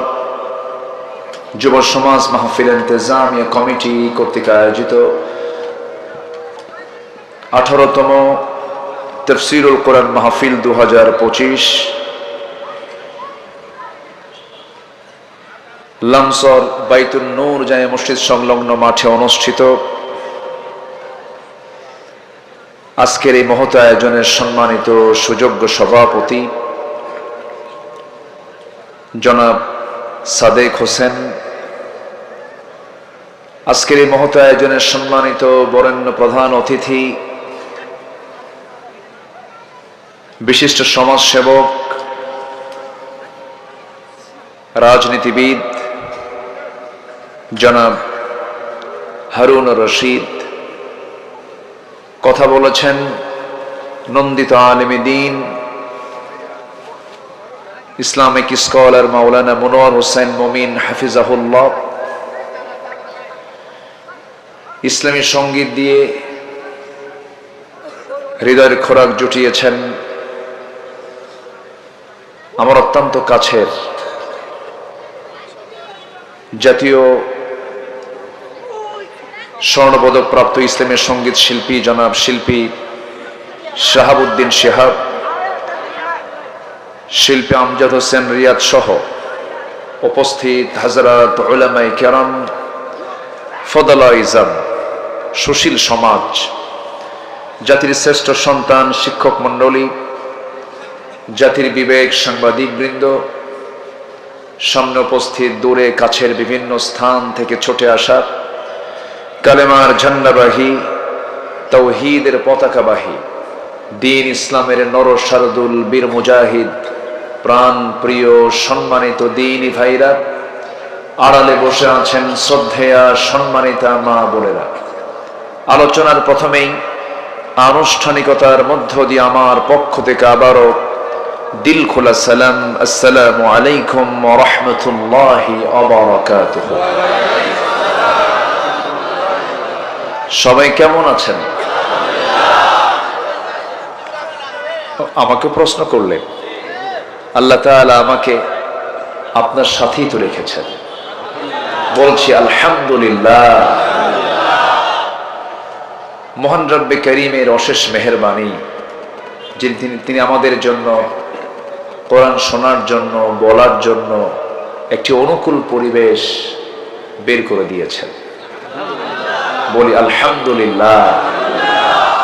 যুব সমাজ মাহফিল ইন্তেজামিয়া কমিটি কর্তৃক আয়োজিত 18তম তাফসীরুল কোরআন মাহফিল 2025 লামচর বাইতুন নূর জামে মসজিদ সংলগ্ন মাঠে অনুষ্ঠিত। আজকের এই মহৎ আয়োজনের সম্মানিত সুযোগ্য সভাপতি জনাব সাদেক হোসেন, আজকের এই মহৎ আয়োজনের সম্মানিত বরেণ্য প্রধান অতিথি, বিশিষ্ট সমাজসেবক, রাজনীতিবিদ জনাব হারুন রশিদ, কথা বলেছেন নন্দিত আলেমে দ্বীন ইসলামিক স্কলার মাওলানা মনোয়ার হোসেন মুমিন হাফিজাহুল্লাহ। ইসলামী সঙ্গীত দিয়ে হৃদয়ের খোরাক জুটিয়েছেন আমার অত্যন্ত কাছের জাতীয় স্বর্ণপদক প্রাপ্ত ইসলামের সঙ্গীত শিল্পী জনাব শিল্পী শাহাবুদ্দিন শিহাব, শিল্পী আমজাদ হোসেন রিয়াদ সহ উপস্থিত হাজরাত উলামায়ে কেরাম, ফদলা ইজাম, সুশীল সমাজ, জাতির শ্রেষ্ঠ সন্তান, শিক্ষক মণ্ডলী, জাতির বিবেক, সাংবাদিক বৃন্দ, সামনে উপস্থিত দূরে কাছের বিভিন্ন স্থান থেকে ছুটে আসা কালেমার ঝান্ডাবাহী, তাওহীদের পতাকাবাহী, দ্বীন ইসলামের নর শারদুল বীর মুজাহিদ, প্রাণ প্রিয় সম্মানিত দ্বীনী ভাইরা, আড়ালে বসে আছেন শ্রদ্ধেয়া সম্মানিতা মা বোনেরা। আলোচনার প্রথমেই আনুষ্ঠানিকতার মধ্য দিয়ে আমার পক্ষ থেকে আবারও দিল খোলা সালাম, আসসালামু আলাইকুম ওয়া রাহমাতুল্লাহি ওয়া বারাকাতুহু। সবাই কেমন আছেন? আমাকে প্রশ্ন করলে আল্লাহ তাআলা আমাকে আপনার সাথেই তো রেখেছেন, বলছি আলহামদুলিল্লাহ। মহান রব্বে করিমের অশেষ মেহেরবানি, তিনি আমাদের জন্য কোরআন শোনার জন্য, বলার জন্য একটি অনুকূল পরিবেশ বের করে দিয়েছেন। বলি আলহামদুলিল্লাহ।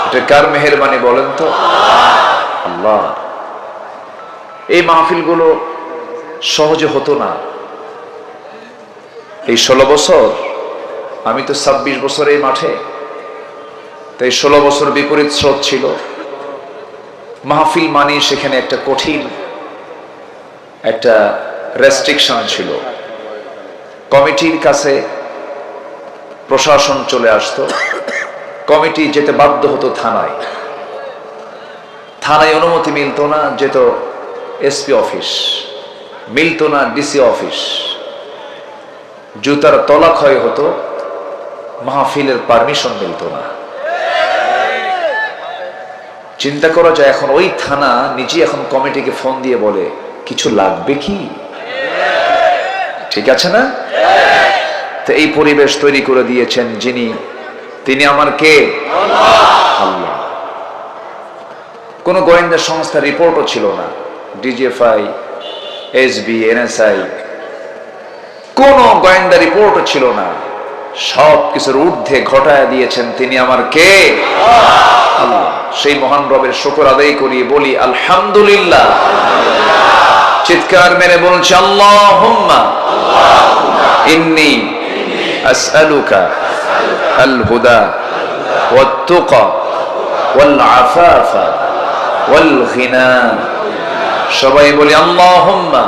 এটা কার মেহেরবানি বলেন তো? আল্লাহ। এই মাহফিলগুলো সহজে হতো না। এই 16 বছর, আমি তো 26 বছর এই মাঠে, তাই 16 বছর বিপরীত স্রোত ছিল। মাহফিল মানে সেখানে একটা কঠিন একটা রেস্ট্রিকশন ছিল। কমিটির কাছে প্রশাসন চলে আসতো, কমিটি যেতে বাধ্য হতো থানায়, থানায় অনুমতি মিলতো না, যেত এসপি অফিস, মিলতো না ডিসি অফিস, জুতার তলা ক্ষয় হতো, মাহফিলের পারমিশন মিলতো না। চিন্তা করা যায়, এখন ওই থানা নিজে এখন কমিটিকে ফোন দিয়ে বলে কিছু লাগবে কি? ঠিক আছে না? তো এই পরিবেশ তৈরি করে দিয়েছেন যিনি, তিনি আমার কে? আল্লাহ। কোন গোয়েন্দা সংস্থার রিপোর্টও ছিল না, ডিজিএফআই, এসবি, এনএসআই, কোন গোয়েন্দা রিপোর্টও ছিল না। সব কিছুর ঊর্ধ্বে ঘটায় দিয়েছেন তিনি আমার কে? আল্লাহ। সেই মহান রবের শুকর আদায় করি, বলি আলহামদুলিল্লাহ। চিৎকার মেরে বলছি আল্লাহুম্মা ইন্নী আসআলুকা আল হুদা ওয়াত তুকা ওয়াল আফাফা ওয়াল গিনা। সবাই বলি আল্লাহুম্মা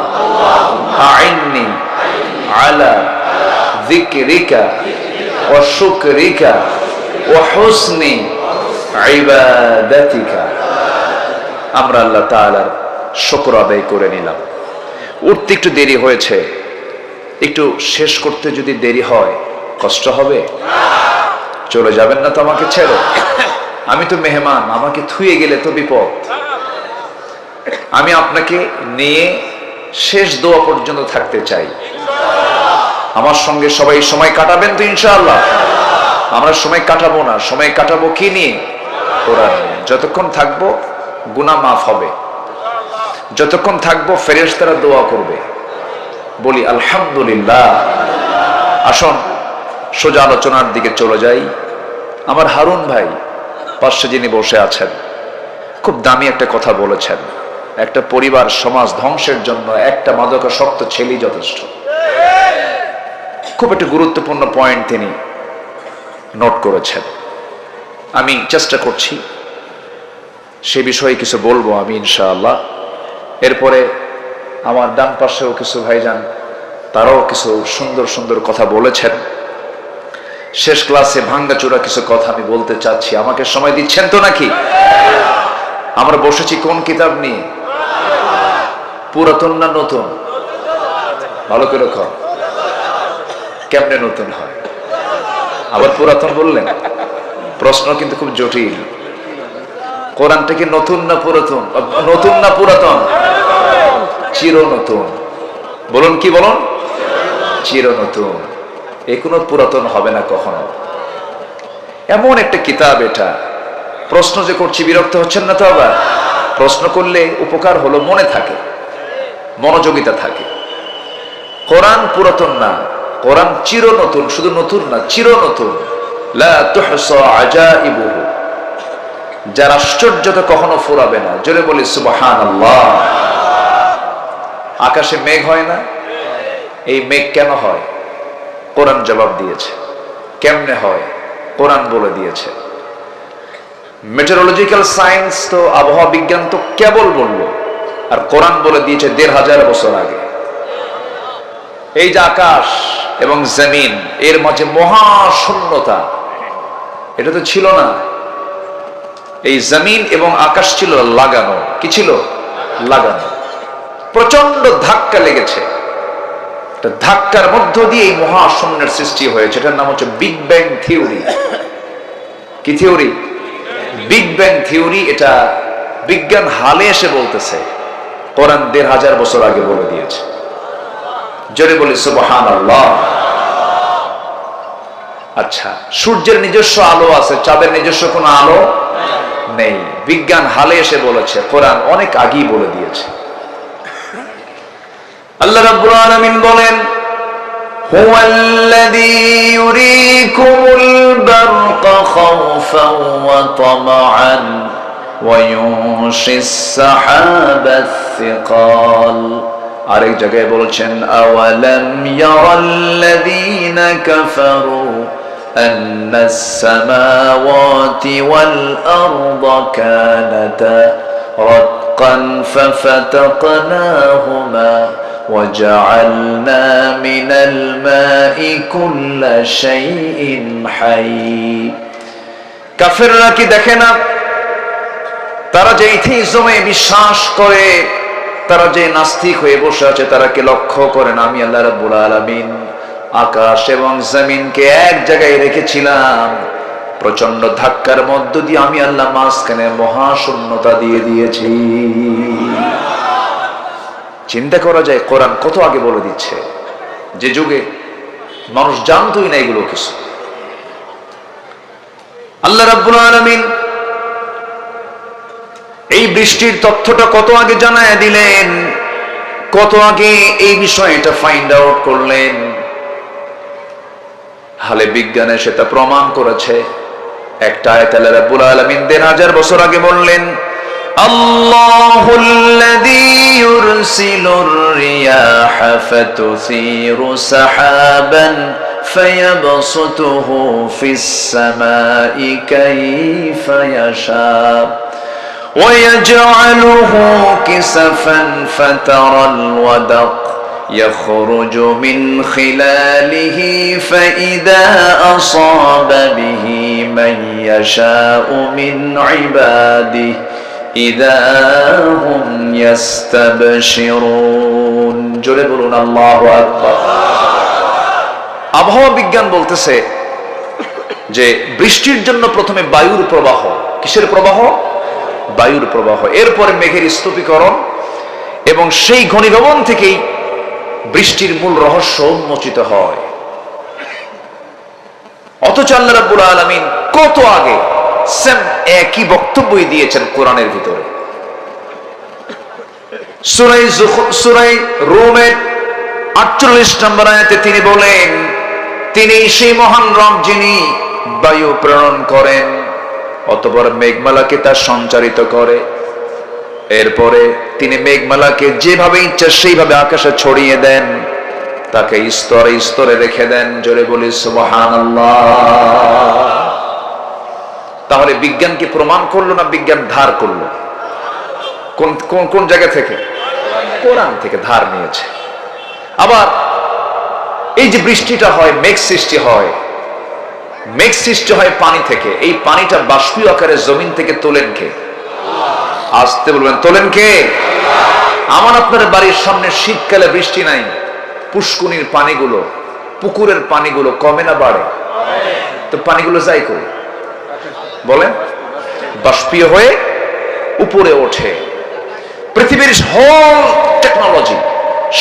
আইন্নি আলা যিকরিকা ওয়া শুকরিকা ওয়া হুসনি ইবাদাতিকা। আমরা আল্লাহ তাআলার শুকর আদায় করে নিলাম। উঠতে একটু দেরি হয়েছে, একটু শেষ করতে যদি দেরি হয় কষ্ট হবে? চলে যাবেন না তো আমাকে ছেড়ে? আমি তো মেহমান, আমাকে থুয়ে গেলে তো বিপদ। আমি আপনাকে নিয়ে শেষ দোয়া পর্যন্ত থাকতে চাই। আমার সঙ্গে সবাই সময় কাটাবেন তো ইনশাআল্লাহ? আমরা সময় কাটাবো না, সময় কাটাবো কি নিয়ে? কোরআন নিয়ে। যতক্ষণ থাকবো গুনাহ মাফ হবে, যতক্ষণ থাকবো ফেরেশতারা দোয়া করবে। বলি আলহামদুলিল্লাহ। আসুন সোজা আলোচনার দিকে চলে যাই। আমার হারুন ভাই পাশে যিনি বসে আছেন, খুব দামি একটা কথা বলেছেন। একটা পরিবার সমাজ ধ্বংসের জন্য একটা মাদকাসক্ত ছেলেই যথেষ্ট। খুব একটা গুরুত্বপূর্ণ পয়েন্ট তিনি নোট করেছেন। আমি চেষ্টা করছি সে বিষয়ে কিছু বলবো আমি ইনশাআল্লাহ। এরপরে আমার ডান পাশেও কিছু ভাইজান, তারাও কিছু সুন্দর সুন্দর কথা বলেছেন। শেষ ক্লাসে ভাঙ্গাচোরা কিছু কথা আমি বলতে চাচ্ছি। আমাকে সময় দিচ্ছেন তো নাকি? আমরা বসেছি কোন কিতাব নিয়ে? পুরাতন না নতুন? ভালো করে কর। কেমনে নতুন হয়? আবার পুরাতন বললেন? প্রশ্ন কিন্তু খুব জটিল। কোরআনটা কি নতুন না পুরাতন? নতুন না পুরাতন? চির নতুন। বলুন কি বলুন? চির নতুন। এ কোনো পুরাতন হবে না কখনো। এমন একটা কিতাব এটা। প্রশ্ন যে করছি বিরক্ত হচ্ছেন না তো? আবার প্রশ্ন করলে উপকার হলো, মনে থাকে, মনোযোগিতা থাকে। কোরআন পুরাতন না, কোরআন চির নতুন। শুধু নতুন না, চির নতুন। লা তুহসা আজাইবুহু, যার আশ্চর্যতা কখনো ফুরাবে না। জোরে বলি সুবহানাল্লাহ। আকাশে মেঘ হয় না? এই মেঘ কেন হয়? কোরআন জবাব দিয়েছে। কেমনে হয়? কোরআন বলে দিয়েছে। মেটেরোলজিক্যাল সায়েন্স তো, আবহাওয়া বিজ্ঞান তো কেবল বলল, আর কোরআন বলে দিয়েছে ১৫০০ বছর আগে। এই যে আকাশ এবং জমিন, এর মাঝে মহাশূন্যতা, এটা তো ছিল না। এই জমিন এবং আকাশ ছিল লাগানো। কি ছিল? লাগানো। প্রচন্ড ধাক্কা লেগেছে। ধাক্কার মধ্য দিয়ে এই মহাশূন্যের সৃষ্টি হয়েছে। এটার নাম হচ্ছে বিগ ব্যাং থিওরি। কি থিওরি? Big bang theory. এটা বিজ্ঞান হালে এসে বলতেছে, কোরআন ১৫০০ বছর আগে বলে দিয়েছে। জোরে বলি সুবহানাল্লাহ। আচ্ছা, সূর্যের নিজস্ব আলো আছে, চাঁদের নিজস্ব কোনো আলো নেই। বিজ্ঞান হালে এসে বলেছে, কোরআন অনেক আগেই বলে দিয়েছে। আল্লাহ রাব্বুল আলামিন বলেন, হুয়াল্লাযী ইউরীকুমুল বারকা খাওফান ওয়া তামআন ওয়া ইউনশিস সাহাবাস সিকাল। আরেক জায়গায় বলছেন, আওয়ালাম ইয়ারাল্লাযীনা কাফারু আন্নাস সামাওয়াতি ওয়াল আরদা কানাতা রাতকান ফাফাতাকনাহুমা وجعلنا من الماء كل شيء حي। কাফেররা কি দেখে না, তারা যে ইথিজমে বিশ্বাস করে, তারা যে নাস্তিক হয়ে বসে আছে, তারা কি লক্ষ্য করে না আমি আল্লাহ রাব্বুল আলামিন আকাশ এবং জমিনকে এক জায়গায় রেখেছিলাম, প্রচন্ড ধাক্কার মধ্য দিয়ে আমি আল্লাহ মাঝখানে মহাশূন্যতা দিয়ে দিয়েছি। চিন্তা করা যায় কোরআন কত আগে বলে দিচ্ছে, যে যুগে মানুষ জানতোই না এগুলো কিছু। আল্লাহ রাব্বুল আলামিন এই বৃষ্টির তথ্যটা কত আগে জানায় দিলেন, কত আগে এই বিষয়টা ফাইন্ড আউট করলেন। হালে বিজ্ঞানে সেটা প্রমাণ করেছে। একটা আয়াত আল্লাহ রাব্বুল আলামিন ১৫০০ বছর আগে বললেন, আল্লাহুল্লাযী ইউরসিলুর রিয়াহা ফাতুসিরু সাহাবান ফায়াবসুতুহু ফিস সামাই কাইফা ইয়াশা ويجعله كسفا فترى الودق يخرج من خلاله فإذا أصاب به من يشاء من عباده إذا هم يستبشرون। জোরে বলুন আল্লাহু আকবার। আবহাওয়া বিজ্ঞান বলতেছে যে বৃষ্টির জন্য প্রথমে বায়ুর প্রবাহ। কিসের প্রবাহ? বায়ুর প্রবাহ। এরপরে মেঘের স্তূপীকরণ, এবং সেই ঘনীভবন থেকেই বৃষ্টির মূল রহস্য উন্মোচিত হয়। অথচ আল্লাহ রাব্বুল আলামিন কত আগে সেম একই বক্তব্যই দিয়েছেন কোরআনের ভিতরে। সূরা রূমের ৪৮ নম্বর আয়াতে তিনি বলেন, তিনি সেই মহান রব যিনি বায়ু প্রেরণ করেন, অতঃপর মেঘমালাকে তার সঞ্চারিত করে। এরপরে তিনি মেঘমালাকে যেভাবে ইচ্ছা সেইভাবে আকাশে ছড়িয়ে দেন, তাকে স্তরে স্তরে রেখে দেন। জোরে বলি সুবহানাল্লাহ। তাহলে বিজ্ঞান কি প্রমাণ করলো না বিজ্ঞান ধার করলো? কোন কোন কোন জায়গা থেকে? কোরআন থেকে ধার নিয়েছে। আবার এই যে বৃষ্টিটা হয়, মেঘ সৃষ্টি হয়, মেঘ সৃষ্টি হয় পানি থেকে। এই পানিটা বাষ্পীয় আকারে জমিন থেকে তোলেন কে? আসতে বলবেন, তোলেন কে? আমার আপনার বাড়ির সামনে শীতকালে বৃষ্টি নাই, পুষ্কুনির পানিগুলো, পুকুরের পানিগুলো কমে না বাড়ে? তো পানিগুলো যায় কই? বলেন, বাষ্পীয় হয়ে উপরে ওঠে। পৃথিবীর হোল টেকনোলজি,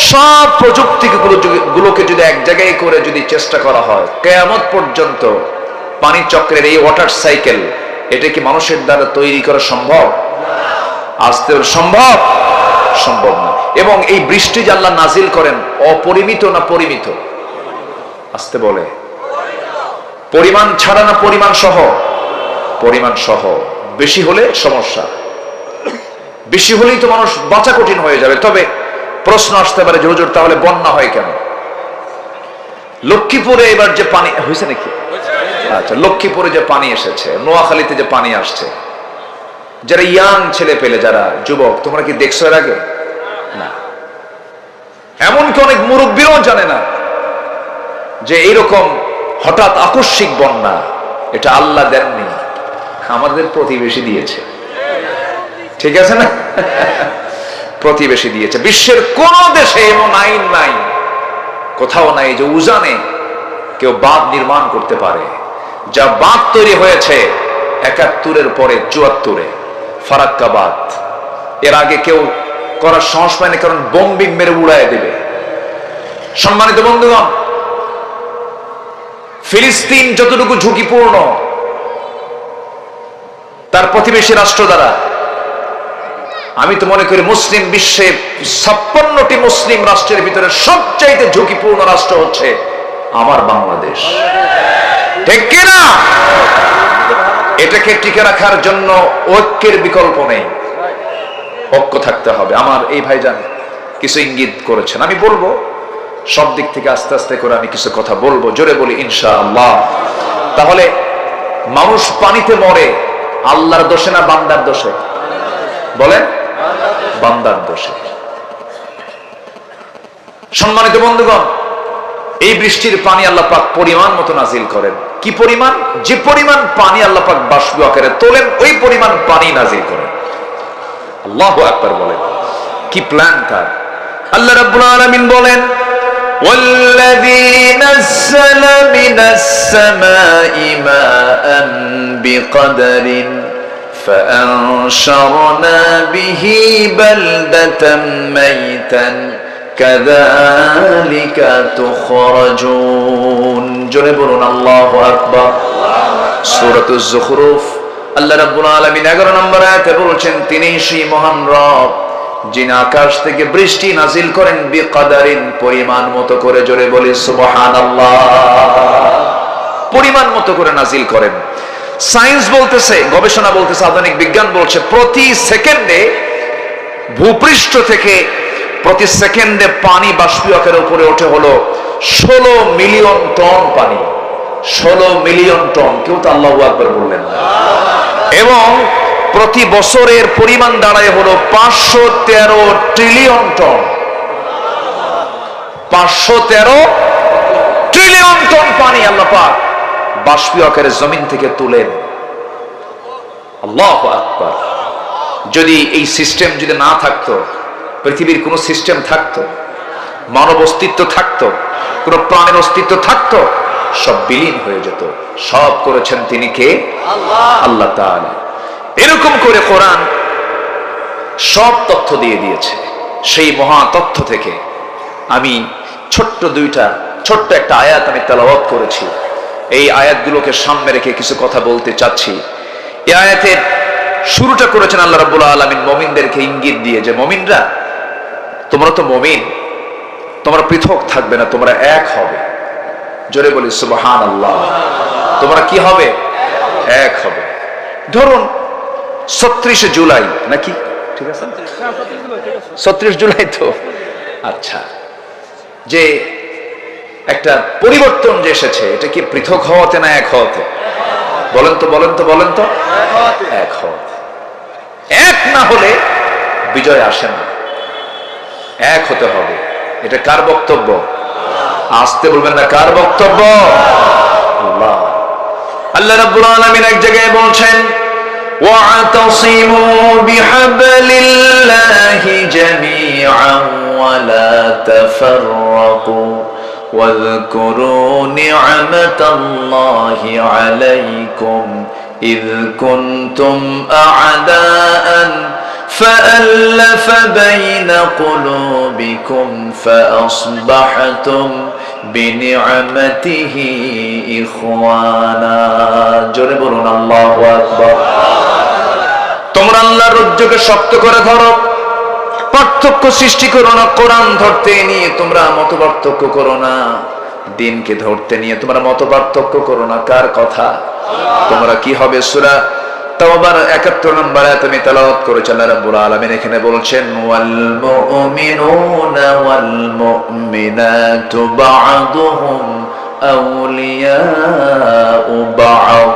সব প্রযুক্তিগুলোকে যদি এক জায়গায় করে যদি চেষ্টা করা হয়, কিয়ামত পর্যন্ত পানি চক্রের এই ওয়াটার সাইকেল, এটা কি মানুষের দ্বারা তৈরি করা সম্ভব? আসতে সম্ভব? সম্ভব না। এবং এই বৃষ্টি যে আল্লাহ নাজিল করেন, অপরিমিত না পরিমিত? আসতে বলে, পরিমাণ ছাড়া না পরিমাণ সহ? পরিমাণ সহ। বেশি হলে সমস্যা, বেশি হলেই তো মানুষ বাঁচা কঠিন হয়ে যাবে। তবে প্রশ্ন আসতে পারে যে হুজুর, তাহলে বন্যা হয় কেন? লক্ষ্মীপুরে এবার যে পানি হয়েছে নাকি? আচ্ছা, লক্ষ্মীপুরে যে পানি এসেছে, নোয়াখালীতে যে পানি আসছে, যারা ইয়াং ছেলে পেলে, যারা যুবক, তোমরা কি দেখছো এর আগে? না। এমনকি অনেক মুরব্বীও জানে না যে এইরকম হঠাৎ আকস্মিক বন্যা এটা আল্লাহ দেননি, আমাদের প্রতিবেশী দিয়েছে। ঠিক আছে না? প্রতিবেশী দিয়েছে। বিশ্বের কোন দেশে এমন আইন নাই, কোথাও নাই যে উজানে কেউ বাঁধ নির্মাণ করতে পারে। যা বাঁধ তৈরি হয়েছে ৭১-এর পরে ৭৪-এ, ফারাক্কা বাঁধ, এর আগে কেউ করার সাহস পায় না, কারণ বোম্বিং মেরে উড়ায় দেবে। সম্মানিত বন্ধুগণ, ফিলিস্তিন যতটুকু ঝুঁকিপূর্ণ তার প্রতিবেশী রাষ্ট্র দ্বারা, আমি তো মনে করি মুসলিম বিশ্বের 56টি মুসলিম রাষ্ট্রের ভিতরে সবচাইতে ঝুঁকিপূর্ণ রাষ্ট্র হচ্ছে আমার বাংলাদেশ। ঠিক কিনা? এটাকে টিকে রাখার জন্য ঐক্যের বিকল্প নেই, ঐক্য থাকতে হবে। আমার এই ভাইজান কিছু ইঙ্গিত করেছেন, আমি বলবো সব দিক থেকে আস্তে আস্তে করে আমি কিছু কথা বলবো, জোরে বলি ইনশাআল্লাহ। তাহলে মানুষ পানিতে মরে আল্লাহর দোষে না বান্দার দোষে? বলেন, বান্দার দোষে। সম্মানিত বন্ধুগণ, এই বৃষ্টির পানি আল্লাহ পাক পরিমাণ মতো নাজিল করেন। কি পরিমাণ? যে পরিমাণ পানি আল্লাহ পাক বাষ্প আকারে তোলেন, ওই পরিমাণ পানি নাজিল করেন। আল্লাহু আকবার বলেন। কি প্ল্যান তার! আল্লাহ রাব্বুল আলামিন বলেন, ওয়াল্লাযী নাযালা মিনাস সামাই মাআন বিকদরিন فأنشرنا به بلدة ميتا كذلك تخرجون। জোরে বলুন আল্লাহু আকবার। সূরাতুজ যুখরুফ আল্লাহ রাব্বুল আলামিন 11 নম্বর আয়াতে বলছেন, তিনি সেই মহান রব যিনি আকাশ থেকে বৃষ্টি নাজিল করেন বিকদারিন, পরিমাণ মতো করে। জোরে বলি সুবহানাল্লাহ। পরিমাণ মতো করে নাজিল করেন। সায়েন্স বলতেছে, গবেষণা বলতেছে, আধুনিক বিজ্ঞান বলছে, প্রতি সেকেন্ডে ভূপৃষ্ঠ থেকে প্রতি সেকেন্ডে পানি বাষ্পীয় আকারে উপরে ওঠে হলো 16 মিলিয়ন টন পানি। 16 মিলিয়ন টন। কেউ তো আল্লাহু আকবার বললেন না। এবং প্রতি বছরের পরিমাণ দাঁড়ায় হলো 513 ট্রিলিয়ন টন। 513 ট্রিলিয়ন টন পানি আল্লাহ পাক বাষ্পীয় আকারে জমিন থেকে তুলেন। আল্লাহু আকবার। যদি এই সিস্টেম যদি না থাকতো, পৃথিবীর কোন সিস্টেম থাকতো, মানব অস্তিত্ব থাকতো, কোন প্রাণের অস্তিত্ব থাকতো, সব বিলীন হয়ে যেত। সব করেছেন তিনি কে? আল্লাহ তাআলা। এরকম করে কোরআন সব তথ্য দিয়ে দিয়েছে। সেই মহা তথ্য থেকে আমি ছোট্ট একটা আয়াত আমি তেলাওয়াত করেছি। এই আয়াতগুলোকে সামনে রেখে কিছু কথা বলতে চাচ্ছি। এই আয়াতের শুরুটা করেছেন আল্লাহ রাব্বুল আলামিন মুমিনদেরকে ইঙ্গিত দিয়ে, যে মুমিনরা, তোমরা তো মুমিন, তোমরা পৃথক থাকবে না, তোমরা এক হবে। জোরে বলি সুবহানাল্লাহ। তোমরা কি হবে? এক হবে। ধরুন 36 জুলাই নাকি? ঠিক আছে, 36 জুলাই তো। আচ্ছা, যে একটা পরিবর্তন যে এসেছে, এটা কি পৃথক হওয়াতে না এক হওয়াতে? বলেন তো, বলেন তো, বলেন তো। এক হওয়াতে। এক না হলে বিজয় আসে না, এক হতে হবে। এটা কার বক্তব্য? আসতে বলবেন না, কার বক্তব্য? আল্লাহ। আল্লাহ রাব্বুল আলামিন এক জায়গায় বলছেন, ওয়া'তাসিমু বিহাবলিল্লাহি জামিআন ওয়া লা তাফাররাকু واذكروا نعمة الله عليكم إذ كنتم أعداء فألف بين قلوبكم فأصبحتم بنعمته إخوانا। জোরে বলুন আল্লাহু আকবার। তোমরা আল্লাহর রজ্জুকে শক্ত করে ধরো, পার্থক্য সৃষ্টি করো না। কোরআন ধরতে নিয়ে তোমরা মত পার্থক্য করো না, দিনকে ধরতে নিয়ে তোমরা মত পার্থক্য করো না। কার কথা? তোমরা কি হবে? সূরা তাওবার 71 নম্বর আয়াত আমি তেলাওয়াত করেছি। আল্লাহ রাব্বুল আলামিন এখানে বলছেন, ওয়াল মুমিনুনা ওয়াল মুমিনাতু বা'দুহুম আউলিয়াউ বা'দ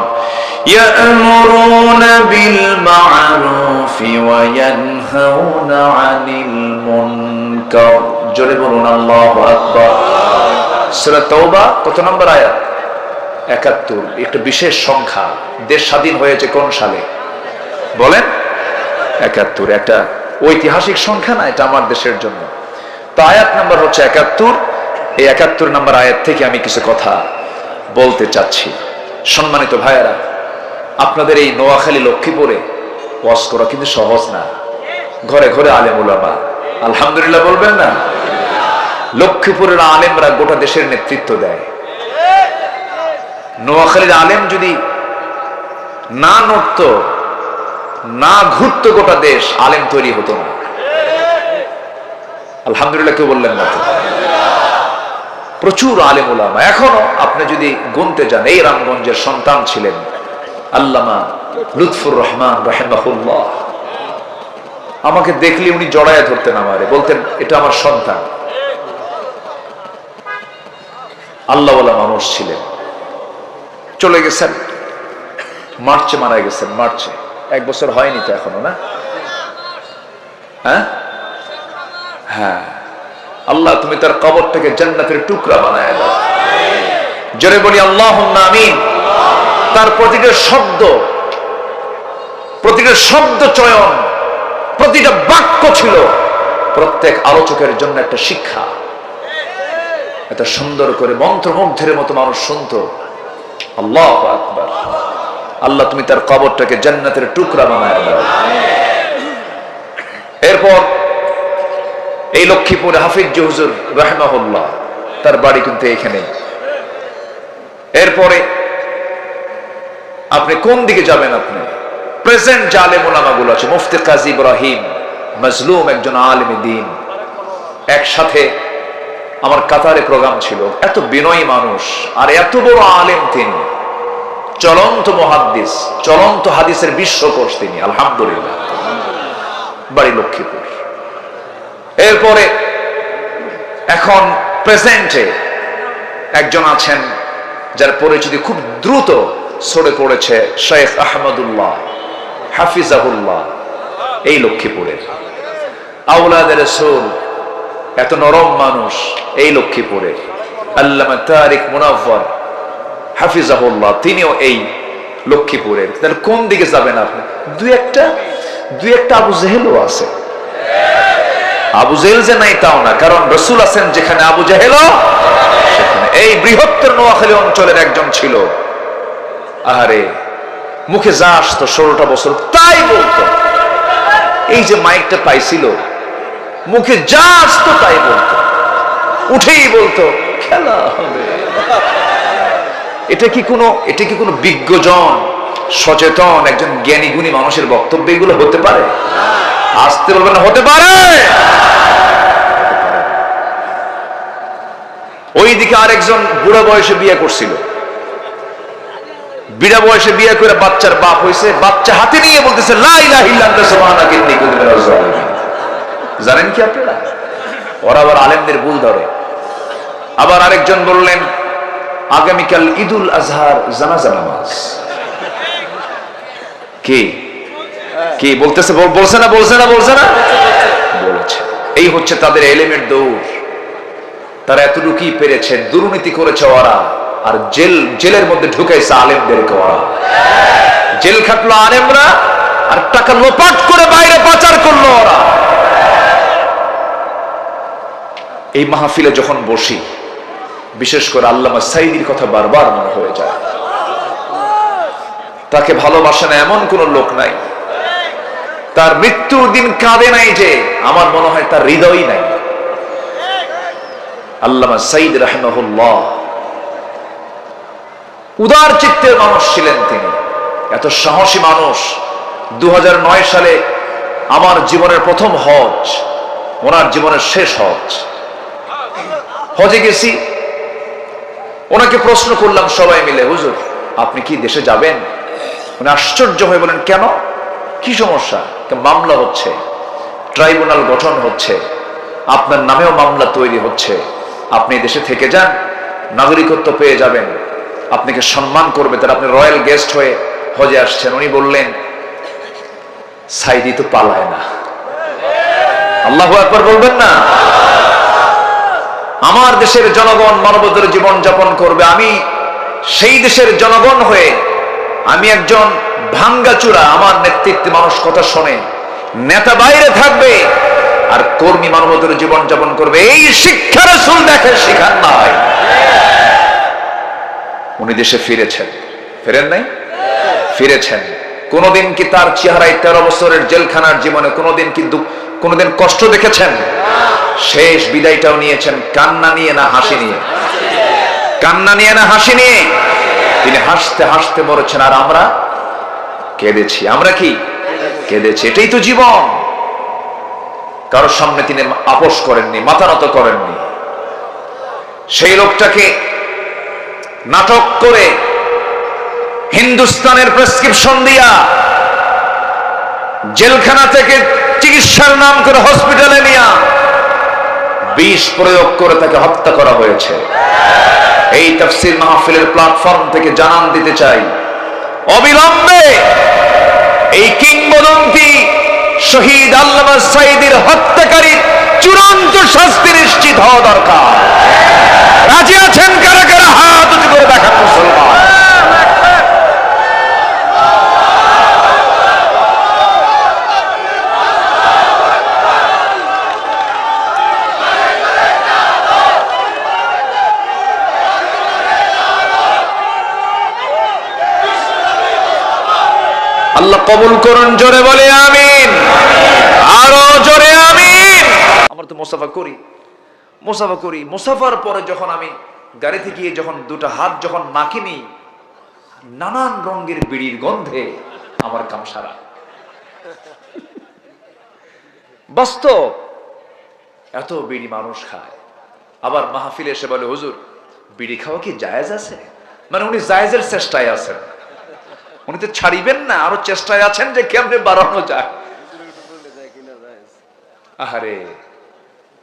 يأمرون بالمعروف وينهون عن المنكر। জোরে বলুন আল্লাহু আকবার। সূরা তাওবা কত নম্বর আয়াত? 71। একটা বিশেষ সংখ্যা। দেশ স্বাধীন হয়েছে কোন সালে? বলেন। 71 একটা ঐতিহাসিক সংখ্যা না, এটা আমার দেশের জন্য। তো আয়াত নাম্বার হচ্ছে 71। এই 71 নম্বর আয়াত থেকে আমি কিছু কথা বলতে চাচ্ছি। সম্মানিত ভাইয়েরা, আপনাদের এই নোয়াখালী লক্ষ্মীপুরে ওয়াজ করা কিন্তু সহজ না। ঘরে ঘরে আলেম উলামা, আলহামদুলিল্লাহ বলবেন না? লক্ষ্মীপুরের আলেমরা গোটা দেশের নেতৃত্ব দেয়। নোয়াখালীর আলেম যদি না নড়ত, না ঘুরত, গোটা দেশ আলেম তৈরি হতো না। আলহামদুলিল্লাহ কেউ বললেন না? প্রচুর আলেম ওলামা এখনো আপনি যদি গুনতে যান, এই রামগঞ্জের সন্তান ছিলেন আল্লামা লুৎফুর রহমান রাহিমাহুল্লাহ। আমাকে দেখলে উনি জড়ায় ধরতেন, আমারে বলতেন এটা আমার সন্তান। আল্লাহওয়ালা মানুষ ছিলেন, চলে গেছেন, মার্চে মারা গেছেন। মার্চে 1 বছর হয়নি তো এখনো, না? হ্যাঁ, আল্লাহ তুমি তার কবরটাকে জান্নাতের টুকরা বানায় দাও। জোরে বলি আল্লাহুম্মা আমিন। তার প্রতিটা শব্দ চয়ন, প্রতিটা বাক্য ছিল প্রত্যেক আলোচকের জন্য একটা শিক্ষা। এত সুন্দর করে মন্ত্রমুগ্ধের মতো মানুষ শুনতো। আল্লাহু আকবার। আল্লাহ তুমি তার কবরটাকে জান্নাতের টুকরা বানায় দাও। এরপর এই লক্ষ্মীপুরে হাফিজ হুজুর রাহিমাহুল্লাহ, তার বাড়ি কিন্তু এখানে। এরপরে আপনি কোন দিকে যাবেন? আপনি প্রেজেন্ট যে আলেম ওলামা গুলো আছে, মুফতি কাজী ইব্রাহিম মাজলুম, একজন আলেমে দ্বীন, একসাথে আমার কাতারে প্রোগ্রাম ছিল। এত বিনয়ী মানুষ আর এত বড় আলেম তিনি, চলন্ত মুহাদ্দিস, চলন্ত হাদিসের বিশ্বকোষ তিনি। আলহামদুলিল্লাহ, বাড়ি লক্ষ্মীপুর। এরপরে এখন প্রেজেন্টে একজন আছেন যার পরিচিতি খুব দ্রুত ছড়ে পড়েছে, শেখ আহমদুল্লাহ হাফিজাহুল্লাহ, এই লক্ষ্মীপুরের আওলাদে রাসূল, এত নরম মানুষ, এই লক্ষ্মীপুরের আল্লামা তারিক মুনাওয়ার হাফিজাহুল্লাহ, তিনিও এই লক্ষ্মীপুরের। তাহলে কোন দিকে যাবেন আপনি? দুই একটা আবু জেহেলও আছে। আবু জেহেল যে নাই তাও না, কারণ রাসূল আছেন যেখানে, আবু জেহেলও সেখানে। এই বৃহত্তর নোয়াখালী অঞ্চলের একজন ছিল, আহারে মুখে যা আসতো 16টা বছর তাই বলতো। এই যে মাইকটা পাইছিল, মুখে যা আসতো তাই বলতো, উঠেই বলতো খেলা হবে। এটা কি কোনো বিজ্ঞজন, সচেতন একজন জ্ঞানী গুণী মানুষের বক্তব্য এগুলো হতে পারে? আসতে বলবেন না, হতে পারে? ওইদিকে আরেকজন বুড়া বয়সে বিয়ে করছিল, বিড়া বয়সে বিয়ে করে বাচ্চার বাপ হয়েছে, বাচ্চা হাতে নিয়ে বলতেছে লা ইলাহা ইল্লা আনতা সুবহানাকা ইন্নী কুনতু মিনাজ জালিমিন। জানেন কি আপনারা? ওরা আবার আলেমদের ভুল ধরে। আবার আরেকজন বললেন আগামীকাল ঈদুল আজহার জানাজা নামাজ। কি বলতেছে? বলছে না বলেছে। এই হচ্ছে তাদের এলেমের দৌড়। তারা এতটুকুই পেরেছে, দুর্নীতি করেছে ওরা, আর জেলের মধ্যে ঢুকাইছে আলেমদেরকে ওরা। জেল খাটলো আলেমরা, আর টাকা লোপাট করে বাইরে পাচার করলো ওরা। এই মাহফিলে যখন বসি, বিশেষ করে আল্লামা সাঈদীর কথা বারবার মনে হয়ে যায়। তাকে ভালোবাসে না এমন কোন লোক নাই, তার মৃত্যুর দিন কাঁদে নাই যে, আমার মনে হয় তার হৃদয়ই নাই। আল্লামা সাঈদ রাহিমাহুল্লাহ উদার চিত্তের মানুষ ছিলেন তিনি, এত সাহসী মানুষ। 2009 সালে আমার জীবনের প্রথম হজ, ওনার জীবনের শেষ হজ। হজে গেছি, ওনাকে প্রশ্ন করলাম সবাই মিলে, হুজুর আপনি কি দেশে যাবেন? উনি আশ্চর্য হয়ে বলেন কেন, কি সমস্যা? মামলা হচ্ছে, ট্রাইব্যুনাল গঠন হচ্ছে, আপনার নামেও মামলা তৈরি হচ্ছে, আপনি দেশে থেকে যান, নাগরিকত্ব পেয়ে যাবেন, আপনাকে সম্মান করবে, তার আপনি রয়্যাল গেস্ট হয়ে হজে আসছেন। উনি বললেন সাঈদী তো পালায় না। আল্লাহু আকবার বলবেন না? আমার দেশের জনগণ মানবতার জীবন যাপন করবে, আমি সেই দেশের জনগণ হয়ে আমি একজন ভাঙ্গাচুরা, আমার নেতৃত্বে মানুষ কথা শোনে, নেতা বাইরে থাকবে আর কর্মী মানবতার জীবন যাপন করবে, এই শিক্ষা রাসূল দেখে শিখান নাই। উনি দেশে ফিরেছেন, ফেরেন নাই? ফিরেছেন। কোনদিন কি তার চেহারায় 13 বছরের জেলখানার জীবনে কোনদিন কি কোনোদিন কষ্ট দেখেছেন? শেষ বিদায়টাও নিয়েছেন কান্না নিয়ে না হাসি নিয়ে? কান্না নিয়ে না হাসি নিয়ে? তিনি হাসতে হাসতে মরেছেন, আর আমরা কেঁদেছি। আমরা কি কেঁদেছি? এটাই তো জীবন। কারোর সামনে তিনি আপোষ করেননি, মাথা নত করেননি। সেই লোকটাকে নাটক করে হিন্দুস্তানের প্রেসক্রিপশন দিয়া জেলখানা থেকে চিকিৎসার নাম করে হসপিটালে নিয়া বিষ প্রয়োগ করে তাকে হত্যা করা হয়েছে। এই তাফসীর মাহফিলের প্ল্যাটফর্ম থেকে জানান দিতে চাই, অবিলম্বে এই কিংবদন্তি শহীদ আল্লামা সাঈদীর হত্যাকারী চূড়ান্ত শাস্তি নিশ্চিত হওয়া দরকার। রাজি আছেন কারা কারা? হাত উঁচু করে দেখান মুসলমান। আল্লাহ কবুল করুন, জোরে বলে আমিন, আরো জোরে আমিন। আমরা তো মুসাফা করি, মুসাফার পরে যখন আমি গাড়িতে গিয়ে যখন দুটো হাত যখন নাকে নিই, নানান রঙের বিড়ির গন্ধে আমার কাম সারা। বাস্তব, এত বিড়ি মানুষ খায়। আবার মাহফিলে এসে বলে, হুজুর বিড়ি খাওয়া কি জায়েজ আছে? মানে উনি জায়েজের চেষ্টায় আছেন, উনি তো ছাড়িবেন না, আরো চেষ্টায় আছেন যে কেমনে বাড়ানো যায়। আহারে,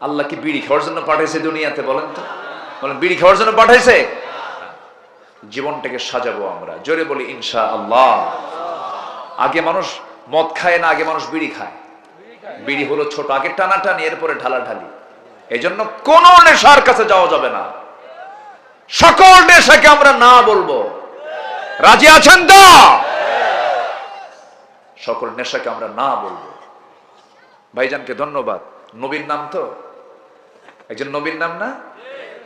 আল্লাহ কি বিড়ি খাওয়ার জন্য পাঠাইছে দুনিয়াতে? বলেন তো, বলেন বিড়ি খাওয়ার জন্য পাঠাইছে? জীবনটাকে সাজাবো আমরা, জোরে বলি ইনশাআল্লাহ। আগে মানুষ মদ খায় না, আগে মানুষ বিড়ি খায়। বিড়ি হলো ছোট, আগে টানাটানি, এরপরে ঢালাঢালি। এই জন্য কোন নেশার কাছে যাওয়া যাবে না। সকল নেশাকে আমরা না বলবো। রাজি আছেন তো? সকল নেশাকে আমরা না বলবো। ভাইজানকে ধন্যবাদ। নবীর নাম তো, একজন নবীর নাম না?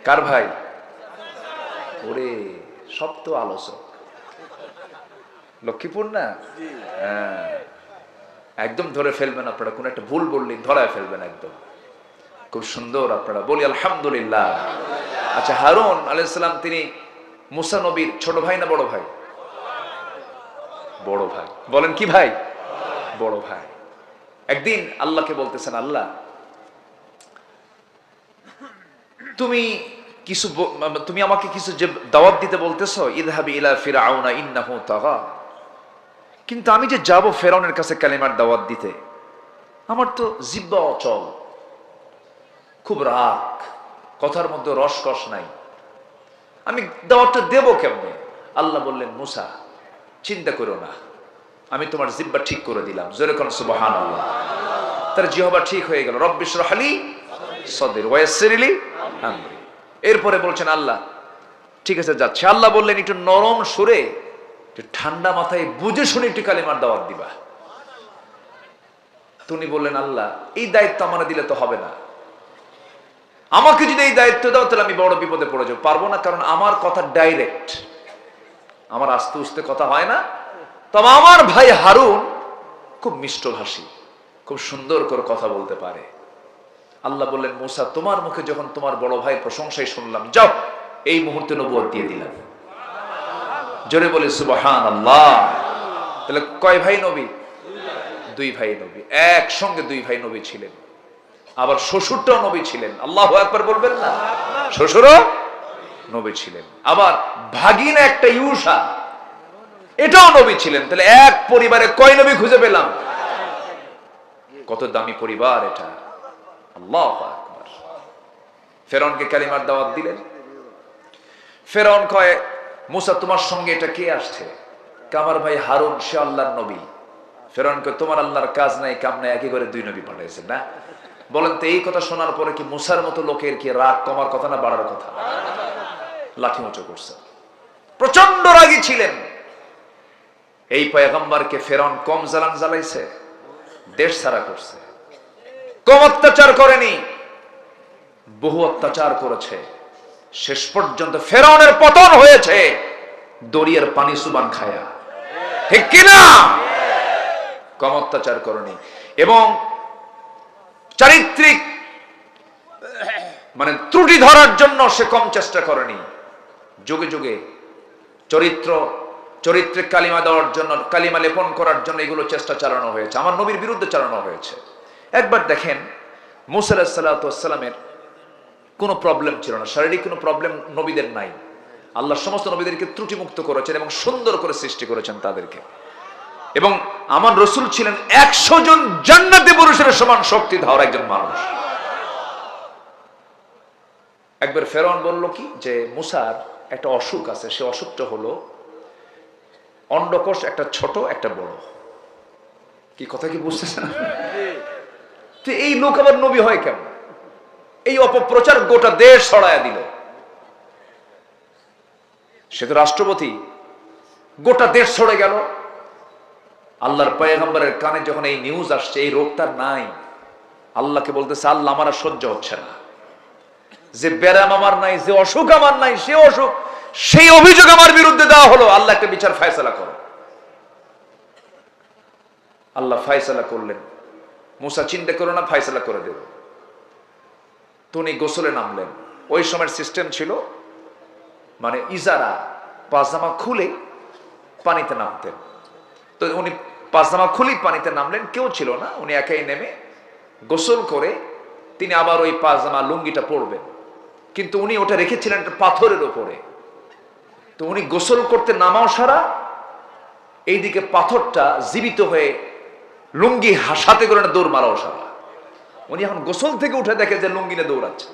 কার ভাই? ওরে সব তো আলোচক, লক্ষ্মীপুর না? হ্যাঁ, একদম ধরে ফেলবেন আপনারা, কোন একটা ভুল বললেই ধরায় ফেলবেন একদম। খুব সুন্দর আপনারা বলি আলহামদুলিল্লাহ। আচ্ছা, হারুন আলাইহিস সালাম তিনি মুসা নবীর ছোট ভাই না বড় ভাই? বড় ভাই। বলেন কি ভাই? বড় ভাই। একদিন আল্লাহকে বলতেছেন, আল্লাহ তুমি আমাকে কিছু যে দাওয়াত দিতে বলতেছো, ইযহাবি ইলা ফিরআউনা ইন্নাহু তাগা, কিন্তু আমি যে যাব ফেরাউনের কাছে কালিমার দাওয়াত দিতে, আমার তো জিহ্বা অচল, খুব রাগ, কথার মধ্যে রসকস নাই, আমি দাওয়াতটা দেব কেমনে? আল্লাহ বললেন, মুসা চিন্তা করো না, আমি তোমার জিহ্বা ঠিক করে দিলাম। জোরে কোন সুবহানাল্লাহ। তার জিহ্বা ঠিক হয়ে গেল। রব্বি ইশরাহ লি সাদরি ওয়া ইয়াসসির লি আমরি। এরপরে বলছেন, আল্লাহ ঠিক আছে যাচ্ছে। আল্লাহ বললেন, একটু নরম সুরে, একটু ঠান্ডা মাথায় বুঝে শুনে একটু কালিমার দাওয়াত দিবা। তুমি বললেন, আল্লাহ এই দায়িত্ব আমার দিলে তো হবে না, আমাকে যদি এই দায়িত্ব দাও তাহলে আমি বড় বিপদে পড়ে যাবো, পারবো না, কারণ আমার কথা ডাইরেক্ট, আমার আস্তে আস্তে কথা হয় না। তবে আমার ভাই হারুন খুব মিষ্টভাষী, খুব সুন্দর করে কথা বলতে পারে। আল্লাহ বললেন, মুসা তোমার মুখে যখন তোমার বড় ভাই প্রশংসাই শুনলাম, যাও এই মুহূর্তে নবুয়ত দিয়ে দিলাম। জোরে বলে সুবহানাল্লাহ। তাহলে কয় ভাই নবী? দুই ভাই নবী, একসঙ্গে দুই ভাই নবী ছিলেন। আবার শ্বশুরটাও নবী ছিলেন। আল্লাহু আকবার বলবেন না? শ্বশুরও নবী ছিলেন। আবার ভাগিনা একটা ইউসা, এটাও নবী ছিলেন। তাহলে এক পরিবারে কয় নবী খুঁজে পেলাম? কত দামি পরিবার এটা। আল্লাহু আকবার। ফেরাউনকে কালিমার দাওয়াত দিলেন। ফেরাউন কয়, মুসা তোমার সঙ্গে এটা কে আসছে? আমার ভাই হারুন, সে আল্লাহর নবী। ফেরাউন কয়, তোমার আল্লাহর কাজ নাই কাম নাই, একই করে দুই নবী পাঠাইছেন না? বলেন তো, এই কথা শোনার পরে কি মুসার মতো লোকের কি রাগ কমার কথা না বাড়ার কথা? লাঠি উঁচু করছে, প্রচন্ড রাগী ছিলেন। এই পয়গম্বরকে ফেরাউন কম জ্বালান জ্বালাইছে, দেশ ছাড়া করছে, কম অত্যাচার করেনি, বহু অত্যাচার করেছে। শেষ পর্যন্ত ফেরাউনের পতন হয়েছে দরিয়ার পানি সুবান খায়া, ঠিক কিনা? কম অত্যাচার করেনি। এবং চারিত্রিক মানে ত্রুটি ধরার জন্য সে কম চেষ্টা করেনি। যুগে যুগে চরিত্রে কালিমা দেওয়ার জন্য, কালিমা লেপন করার জন্য এগুলো চেষ্টা চালানো হয়েছে, আমার নবীর বিরুদ্ধে চালানো হয়েছে। একবার দেখেন মুসা আলাইহিস সালাতু ওয়াস সালামের কোনো প্রবলেম ছিল না, শারীরিক কোনো প্রবলেম নবীদের নাই। আল্লাহ সমস্ত নবীদেরকে ত্রুটিমুক্ত করেছেন এবং সুন্দর করে সৃষ্টি করেছেন তাদেরকে। এবং আমার রসুল ছিলেন 100 জন জান্নাতি পুরুষের সমান শক্তি ধার একজন মানুষ। একবার ফেরাউন বলল কি যে মুসার একটা অসুখ আছে, সে অসুখটা হলো অন্ডকোষ, একটা ছোট একটা বড়। কি কথা কি বুঝতেছেন? তো এই লোক আবার নবী হয় কেমন? এই অপপ্রচার গোটা দেশ ছড়ায়া দিল। সে তো রাষ্ট্রপতি, গোটা দেশ ছড়ে গেল। আল্লাহর পয়গম্বরের কানে যখন এই নিউজ আসছে এই রোগ তার নাই, আল্লাহকে বলতেছে আল্লাহ আমার আর সহ্য হচ্ছে না, যে ব্যারাম আমার নাই, যে অসুখ আমার নাই, সে অসুখ, সেই অভিযোগ আমার বিরুদ্ধে দেওয়া হলো, আল্লাহ একটা বিচার ফয়সালা করো। আল্লাহ ফয়সালা করলেন, মুসা চিন্তা করো না, ফয়সালা করে দেব। তো উনি গোসলে নামলেন। ওই সময়ের সিস্টেম ছিল মানে ইজারা, পাজামা খুলে পানিতে নামতেন। তো উনি পাজামা খুলেই পানিতে নামলেন, কেউ ছিল না, উনি একাই নেমে গোসল করে তিনি আবার ওই পাজামা লুঙ্গিটা পরবেন। কিন্তু উনি ওটা রেখেছিলেন একটা পাথরের উপরে। তো উনি গোসল করতে নামাও সারা, এইদিকে পাথরটা জীবিত হয়ে লুঙ্গি সাথে করে দৌড় মারাও সারা। উনি এখন গোসল থেকে উঠে দেখে যে লুঙ্গিনে দৌড়াচ্ছে।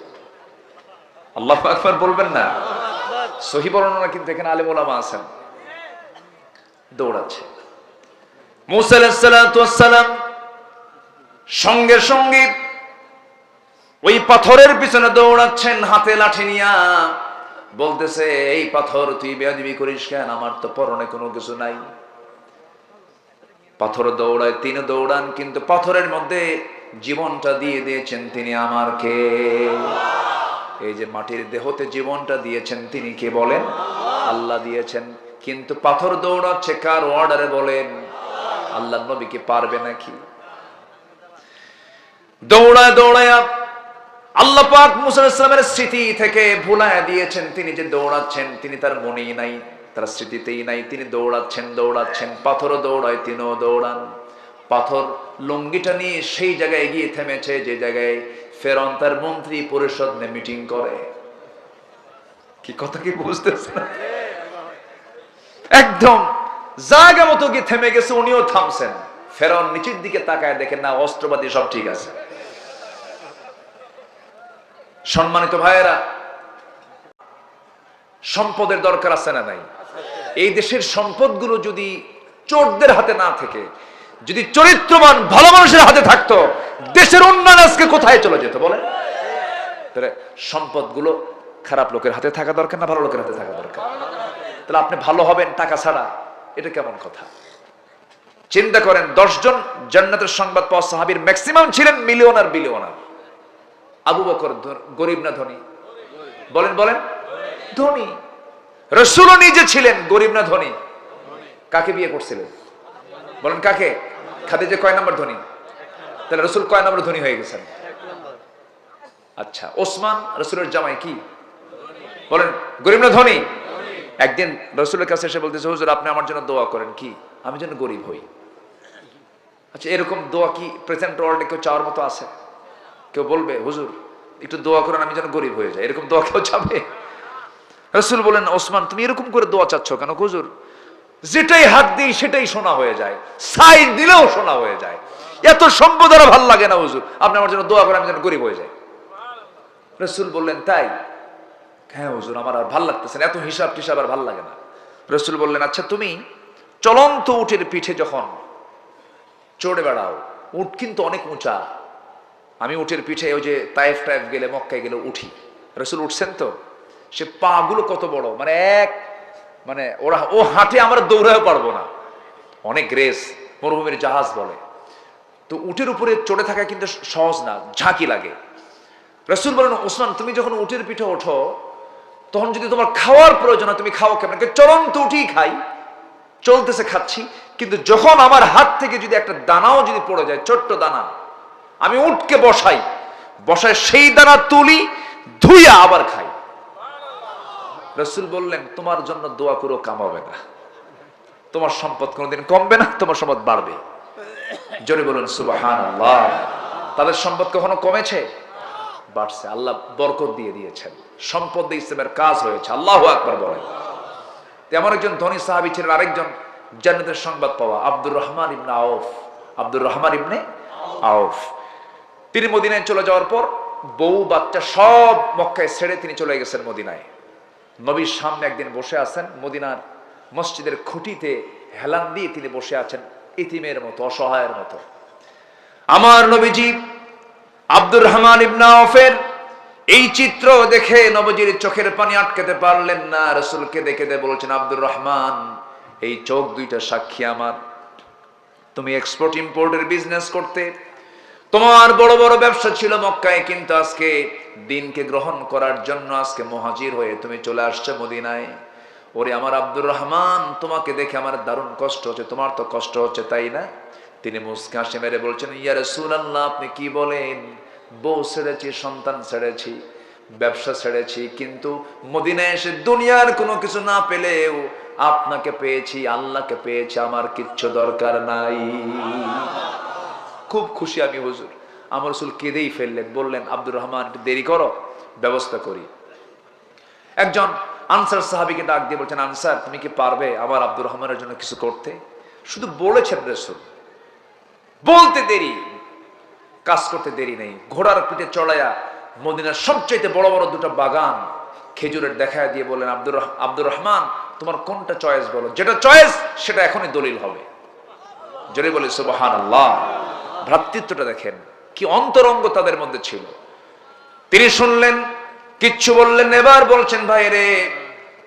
আল্লাহু আকবার বলবেন না? সহিহ বর্ণনা কিন্তু এখানে আলেম ওলামা আছেন, দৌড়াচ্ছে। মুসা আলাইহিস সালাতু ওয়াস সালাম সঙ্গে সঙ্গে ওই পাথরের পিছনে দৌড়াচ্ছেন হাতে লাঠি নিয়া, বলতেছে এই পাথর তুই বেয়াদবি করিস কেন, আমার তো পরনে কোনো কিছু নাই। পাথর দৌড়ায়, তিনি দৌড়ান, কিন্তু পাথরের মধ্যে জীবনটা দিয়ে দিয়েছেন তিনি আমার কে? এই যে মাটির দেহতে জীবনটা দিয়েছেন তিনি কে বলেন? আল্লাহ দিয়েছেন। কিন্তু পাথর দৌড়াচ্ছে কার অর্ডারে বলেন? আল্লাহ নবী কি পারবে নাকি? দৌড়ায় দৌড়ায় আল্লাহ পাক মুসা আলাইহিস সালামের স্মৃতি থেকে ভুলায় দিয়েছেন, তিনি যে দৌড়াচ্ছেন তিনি তার মনেই নাই, তার স্মৃতিতেই নাই। তিনি দৌড়াচ্ছেন, পাথরও দৌড়ায়, তিনিও দৌড়ান। পাথর লুঙ্গিটা নিয়ে সেই জায়গায় গিয়ে থেমেছে যে জায়গায় ফেরাউন তার মন্ত্রী পরিষদ নিয়ে মিটিং করে। কি কথা কি বুঝতেছেন? একদম জায়গা মতো গিয়ে থেমে গেছে, উনিও থামছেন। ফেরাউন নিচের দিকে তাকায় দেখেন না অস্ত্রপাতি সব ঠিক আছে। সম্মানিত ভাইয়েরা, সম্পদের দরকার আছে না নাই? এই দেশের সম্পদগুলো যদি চোরদের হাতে না থেকে যদি চরিত্রবান ভালো মানুষের হাতে থাকতো, দেশের উন্নয়ন আজকে কোথায় চলে যেত বলেন? তাহলে সম্পদগুলো খারাপ লোকের হাতে থাকা দরকার না ভালো লোকের হাতে থাকা দরকার? তাহলে আপনি ভালো হবেন টাকা ছাড়া, এটা কেমন কথা? চিন্তা করেন, 10 জন জান্নাতের সংবাদ পাওয়া সাহাবীর ম্যাক্সিমাম ছিলেন মিলিয়নার বিলিয়নার। আবু বকর গরিব না ধনী? বলেন বলেন, ধনী। রাসূলও নিজে ছিলেন গরিব না ধনী? কাকে বিয়ে করছিলেন বলেন? কাকে? খাদিজা কয় নাম্বার ধনী? তাহলে রাসূল কয় নাম্বার ধনী হয়ে গেছেন? আচ্ছা, ওসমান রাসূলের জামাই কি বলেন, গরিব না ধনী? একদিন রাসূলের কাছে এসে বলতেছে, হুজুর আপনি আমার জন্য দোয়া করেন, কি আমি যেন গরিব হই। আচ্ছা, এরকম দোয়া কি প্রেজেন্ট ওয়ার্ল্ডে কেউ চাওয়ার মতো আছে? কেউ বলবে হুজুর একটু দোয়া করেন আমি যেন গরিব হয়ে যাই, এরকম দোয়া কেউ চাবে? রাসূল বলেন, ওসমান তুমি এরকম করে দোয়া চাচ্ছ কেন? হুজুর যেটাই হাত দিই সেটাই সোনা হয়ে যায়, সাইড দিলেও সোনা হয়ে যায়, এত সম্পদ আর ভাল লাগে না হুজুর, আপনি আমার জন্য দোয়া করেন আমি যেন গরিব হয়ে যাই। রাসূল বললেন, তাই? হ্যাঁ হুজুর আমার আর ভাল লাগতেছে না, এত হিসাব টিসাব আর ভাল লাগে না। রাসূল বললেন, আচ্ছা তুমি চলন্ত উটের পিঠে যখন চড়ে বেড়াও, উট কিন্তু অনেক উঁচা, আমি উটের পিঠে ওই যে তায়েফ গেলে মক্কায় গেলে উঠি, রাসূল উঠছেন তো, সে পা গুলো কত বড়, মানে ও হাঁটে আমরা দৌড়াও পারবো না, অনেক রেস, মরুভূমির জাহাজ বলে। তো উটের উপরে চড়ে থাকা কিন্তু সহজ না, ঝাঁকি লাগে। রাসূল বলেন, ওসমান তুমি যখন উটের পিঠে ওঠো তখন যদি তোমার খাওয়ার প্রয়োজন হয় তুমি খাও কেমন? চলন্ত উঠেই খাই, চলতেছে খাচ্ছি, কিন্তু যখন আমার হাত থেকে যদি একটা দানাও যদি পড়ে যায়, ছোট্ট দানা, আমি উটকে বসায় সেই দানা তুলি, ধুইয়া আবার খাই। রাসূল বললেন, তোমার জন্য দোয়া করো, কামাবে না, তোমার সম্পদ কোনোদিন কমবে না, তোমার সম্পদ বাড়বে। জোরে বলুন সুবহানাল্লাহ। তাদের সম্পদ কখনো কমেছে? বাড়ছে। আল্লাহ বরকত দিয়ে দিয়েছেন, সম্পদ দিয়ে ইসলামের কাজ হয়েছে। আল্লাহু আকবার বলেন। তেমন একজন ধনী সাহাবী ছিলেন, আরেকজন জান্নাতের সংবাদ পাওয়া, আব্দুর রহমান ইবনে আউফ। আব্দুর রহমান ইবনে আউফ তিনি মদিনায় চলে যাওয়ার পর বউ বাচ্চা সব মক্কায় ছেড়ে তিনি চলে গেছেন মদিনায়। নবীর সামনে একদিন বসে আছেন, মদিনার মসজিদের খুঁটিতে হেলান দিয়ে তিনি বসে আছেন, ইতিমের মতো, অসহায়ের মতো। আমার নবীজি আব্দুর রহমান ইবনে আউফের এই চিত্র দেখে নবীজির চোখের পানি আটকাতে পারলেন না। রাসূলকে দেখে বলছেন, আব্দুর রহমান, এই চোখ দুইটা সাক্ষী আমার, তুমি এক্সপোর্ট ইম্পোর্টের বিজনেস করতে, তোমার বড় বড় ব্যবসা ছিল মক্কায়, কিন্তু আজকে দিনকে গ্রহণ করার জন্য আজকে মুহাজির হয়ে তুমি চলে আসছো মদিনায়। ওরে আমার আব্দুর রহমান, তোমাকে দেখে আমার দারুণ কষ্ট হচ্ছে, তোমার তো কষ্ট হচ্ছে তাই না? তিনি মুস্কি হাসি মেরে বলছেন, ইয়া রাসূলুল্লাহ, আপনি কি বলেন? বউ ছেড়েছি, সন্তান ছেড়েছি, ব্যবসা ছেড়েছি, কিন্তু মদিনায় এসে দুনিয়ার কোনো কিছু না পেলেও আপনাকে পেয়েছি, আল্লাহকে পেয়েছি, আমার কিচ্ছু দরকার নাই। খুব খুশি আমি হুজুর। আমার রাসূল কেঁদেই ফেললেন, বললেন, আব্দুর রহমান, একটু দেরি করো, ব্যবস্থা করি। একজন আনসার সাহাবীকে ডাক দিয়ে বলছেন, আনসার, তুমি কি পারবে আমার আব্দুর রহমানের জন্য কিছু করতে? শুধু বলেছেন রাসূল, বলতে দেরি, কাজ করতে দেরি নেই। ঘোড়ার পিঠে চড়াইয়া মদিনার সবচাইতে বড় বড় দুটো বাগান খেজুরের দেখায় দিয়ে বললেন, আব্দুর রহমান, তোমার কোনটা চয়েস বলো, যেটা চয়েস সেটা এখনই দলিল হবে। জোরে বলি সুবহানাল্লাহ। ভ্রাতৃত্বটা দেখেন, কি অন্তরঙ্গ তাদের মধ্যে ছিল। তিনি শুনলেন, কিচ্ছু বললেন। এবার বলছেন, ভাই রে,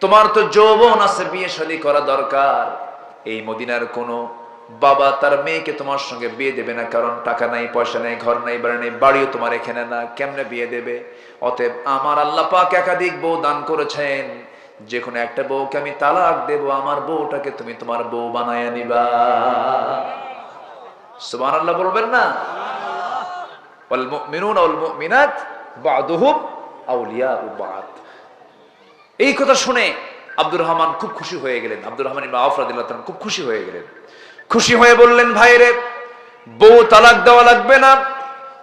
তোমার তো যৌবন আছে, বিয়ে শাদী করা দরকার। এই মদিনার কোনো বাবা তার মেয়েকে তোমার সঙ্গে বিয়ে দেবে না, কারণ টাকা নাই, পয়সা নেই, ঘর নাই, বাড়ি নেই, বাড়িও তোমার এখানে না, কেমনে বিয়ে দেবে? অতএব আমার আল্লাহ পাক একাধিক বউ দান করেছেন, যে কোনো একটা বউকে আমি তালাক দেব, আমার বউটাকে তুমি তোমার বউ বানায়া নিবা। সুবহানাল্লাহ বলবেন না? ওয়াল মুমিনুনা ওয়াল মুমিনাত বা'দুহুম আউলিয়াউ বা'দ। এই কথা শুনে আব্দুর রহমান খুব খুশি হয়ে গেলেন। আব্দুর রহমান ইবনে আউফ রাদিয়াল্লাহু তাআলা খুব খুশি হয়ে গেলেন। খুশি হয়ে বললেন, ভাই রে, বউ তালাক দেওয়া লাগবে না,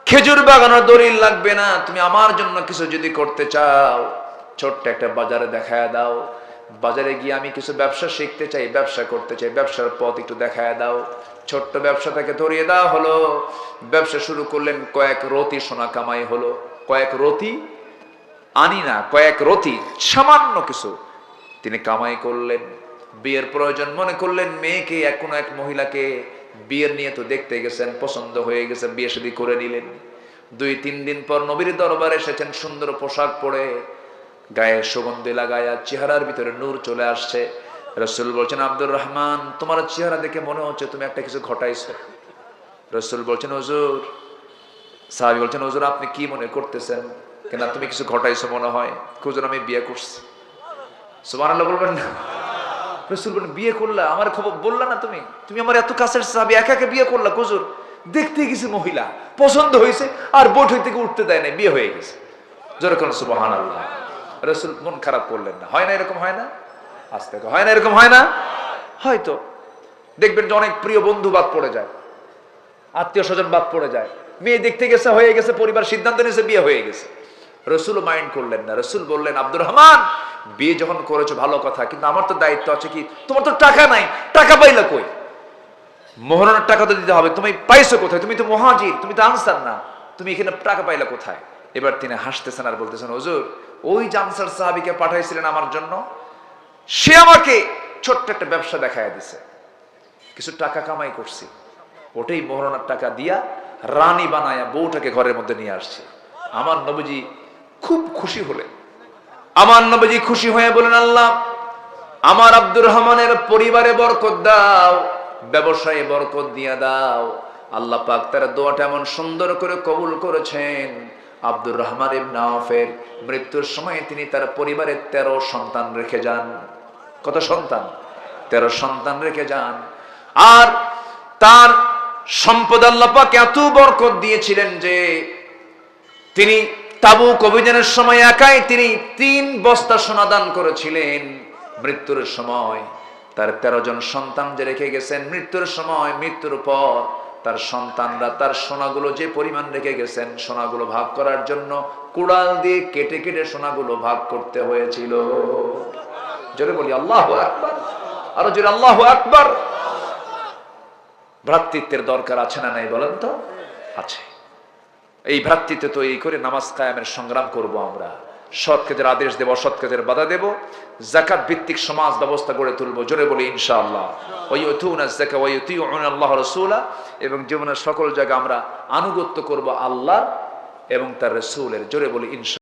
খেজুর বাগানোর দলিল লাগবে না, তুমি আমার জন্য কিছু যদি করতে চাও, ছোট্ট একটা বাজারে দেখায়া দাও। বাজারে গিয়ে আমি কিছু ব্যবসা শিখতে চাই, ব্যবসা করতে চাই, ব্যবসার পথ একটু দেখায়া দাও। ছোট্ট ব্যবসা থেকে ধরিয়ে দেওয়া হলো। ব্যবসা শুরু করলেন, কয়েক রতি সোনা কামাই হলো। কয়েক রতি আনি না, কয়েক রতি, সামান্য কিছু তিনি কামাই করলেন। বিয়ের প্রয়োজন মনে করলেন, মেয়েকে কোনো এক মহিলাকে বিয়ের নিয়ে তো দেখতে গেছেন, পছন্দ হয়ে গেছে, বিয়ে শাদী করে নিলেন। 2-3 দিন পর নবীর দরবারে এসেছেন, সুন্দর পোশাক পরে, গায়ে সুগন্ধি লাগায়া, চেহারার ভিতরে নূর চলে আসছে। রাসূল বলছেন, আব্দুর রহমান, তোমার চেহারা দেখে মনে হচ্ছে তুমি একটা কিছু ঘটাইছো। রাসূল বলছেন, হুজুর। সাহাবী বলছেন, হুজুর, আপনি কি মনে করতেছেন? কেন, তুমি কিছু ঘটাইছো মনে হয়? হুজুর, আমি বিয়ে করছি। সুবহানাল্লাহ বলবেন না? রাসূল বলেন, বিয়ে করলা? আমার খবর বললা না তুমি? তুমি আমার এত কাছের সাহাবী, একা একা বিয়ে করলা? হুজুর, দেখতে গেছে মহিলা, পছন্দ হয়েছে, আর বৈঠক থেকে উঠতে দেয় না, বিয়ে হয়ে গেছে। জোরে কোন সুবহানাল্লাহ। রাসূল মন খারাপ করলেন না। হয় না এরকম? হয় না? আস্তে হয় না এরকম? হয় না? হয়তো দেখবেন যে অনেক প্রিয় বন্ধু বাদ পড়ে যায়, আত্মীয় স্বজন বাদ পড়ে যায়, মেয়ে দেখতে গেছে, হয়ে গেছে, পরিবার সিদ্ধান্ত নিয়েছে, বিয়ে হয়ে গেছে। রাসূল মাইন্ড করলেন না। রাসূল বললেন, আব্দুর রহমান, বিয়ে যখন করেছো ভালো কথা, কিন্তু আমার তো দায়িত্ব আছে, কি, তোমার তো টাকা নাই, টাকা পাইলা কই? মোহরানার টাকা তো দিতে হবে, তুমি পাইছো কোথায়? তুমি তো মুহাজির, তুমি তো আনসার না, তুমি এখানে টাকা পাইলা কোথায়? এবার তিনি হাসতেছেন আর বলতেছেন, হুজুর, ওই যে আনসার সাহাবীকে পাঠাইছিলেন আমার জন্য, সে আমাকে ছোট্ট একটা ব্যবসা দেখায় দিছে, কিছু টাকা কামাই করছি, ওটাই মোহরানার টাকা দিয়া রানী বানায়া বউটাকে ঘরের মধ্যে নিয়ে আসছে। আমার নবীজি খুব খুশি হলেন। আমার নবীজি খুশি হয়ে বলেন, আল্লাহ, আমার আব্দুর রহমানের পরিবারে বরকত দাও, ব্যবসায়ে বরকত দিয়া দাও। আল্লাহ পাক তার দোয়াটা এমন সুন্দর করে কবুল করেছেন। আব্দুর রহমান ইবনে আউফের মৃত্যুর সময় তিনি তার পরিবারে 13 সন্তান রেখে যান। কত সন্তান? 13 সন্তান রেখে যান। আর তার সম্পদ আল্লাহ পাক এত বরকত দিয়েছিলেন যে তিনি তাবুক অভিযানের সময় একাই তিনি 3 বস্তা সোনা দান করেছিলেন। মৃত্যুর সময় তার 13 জন সন্তান যে রেখে গেছেন, মৃত্যুর সময়, মৃত্যুর পর তার সন্তানরা তার সোনাগুলো যে পরিমাণ রেখে গেছেন, সোনাগুলো ভাগ করার জন্য কুড়াল দিয়ে কেটে কেটে সোনাগুলো ভাগ করতে হয়েছিল। জোরে বলি আল্লাহু আকবার, আরো জোরে আল্লাহু আকবার। ভ্রাতৃত্বের দরকার আছে না নাই বলেন তো? আছে। এই ভ্রাতৃত্ব তৈরি করে নামাজ কায়েমের সংগ্রাম করব আমরা। সৎ কাজের আদেশ দেব, অসৎ কাজের বাধা দেব, যাকাত ভিত্তিক সমাজ ব্যবস্থা গড়ে তুলব। জোরে বলি ইনশাআল্লাহ। ওয়া ইউতুনা যাকা ওয়া ইউতিউনা আল্লাহ রাসূলা, এবং জীবনের সকল জায়গায় আমরা আনুগত্য করব আল্লাহ এবং তার রাসূলের। জোরে বলি ইনশাআল্লাহ।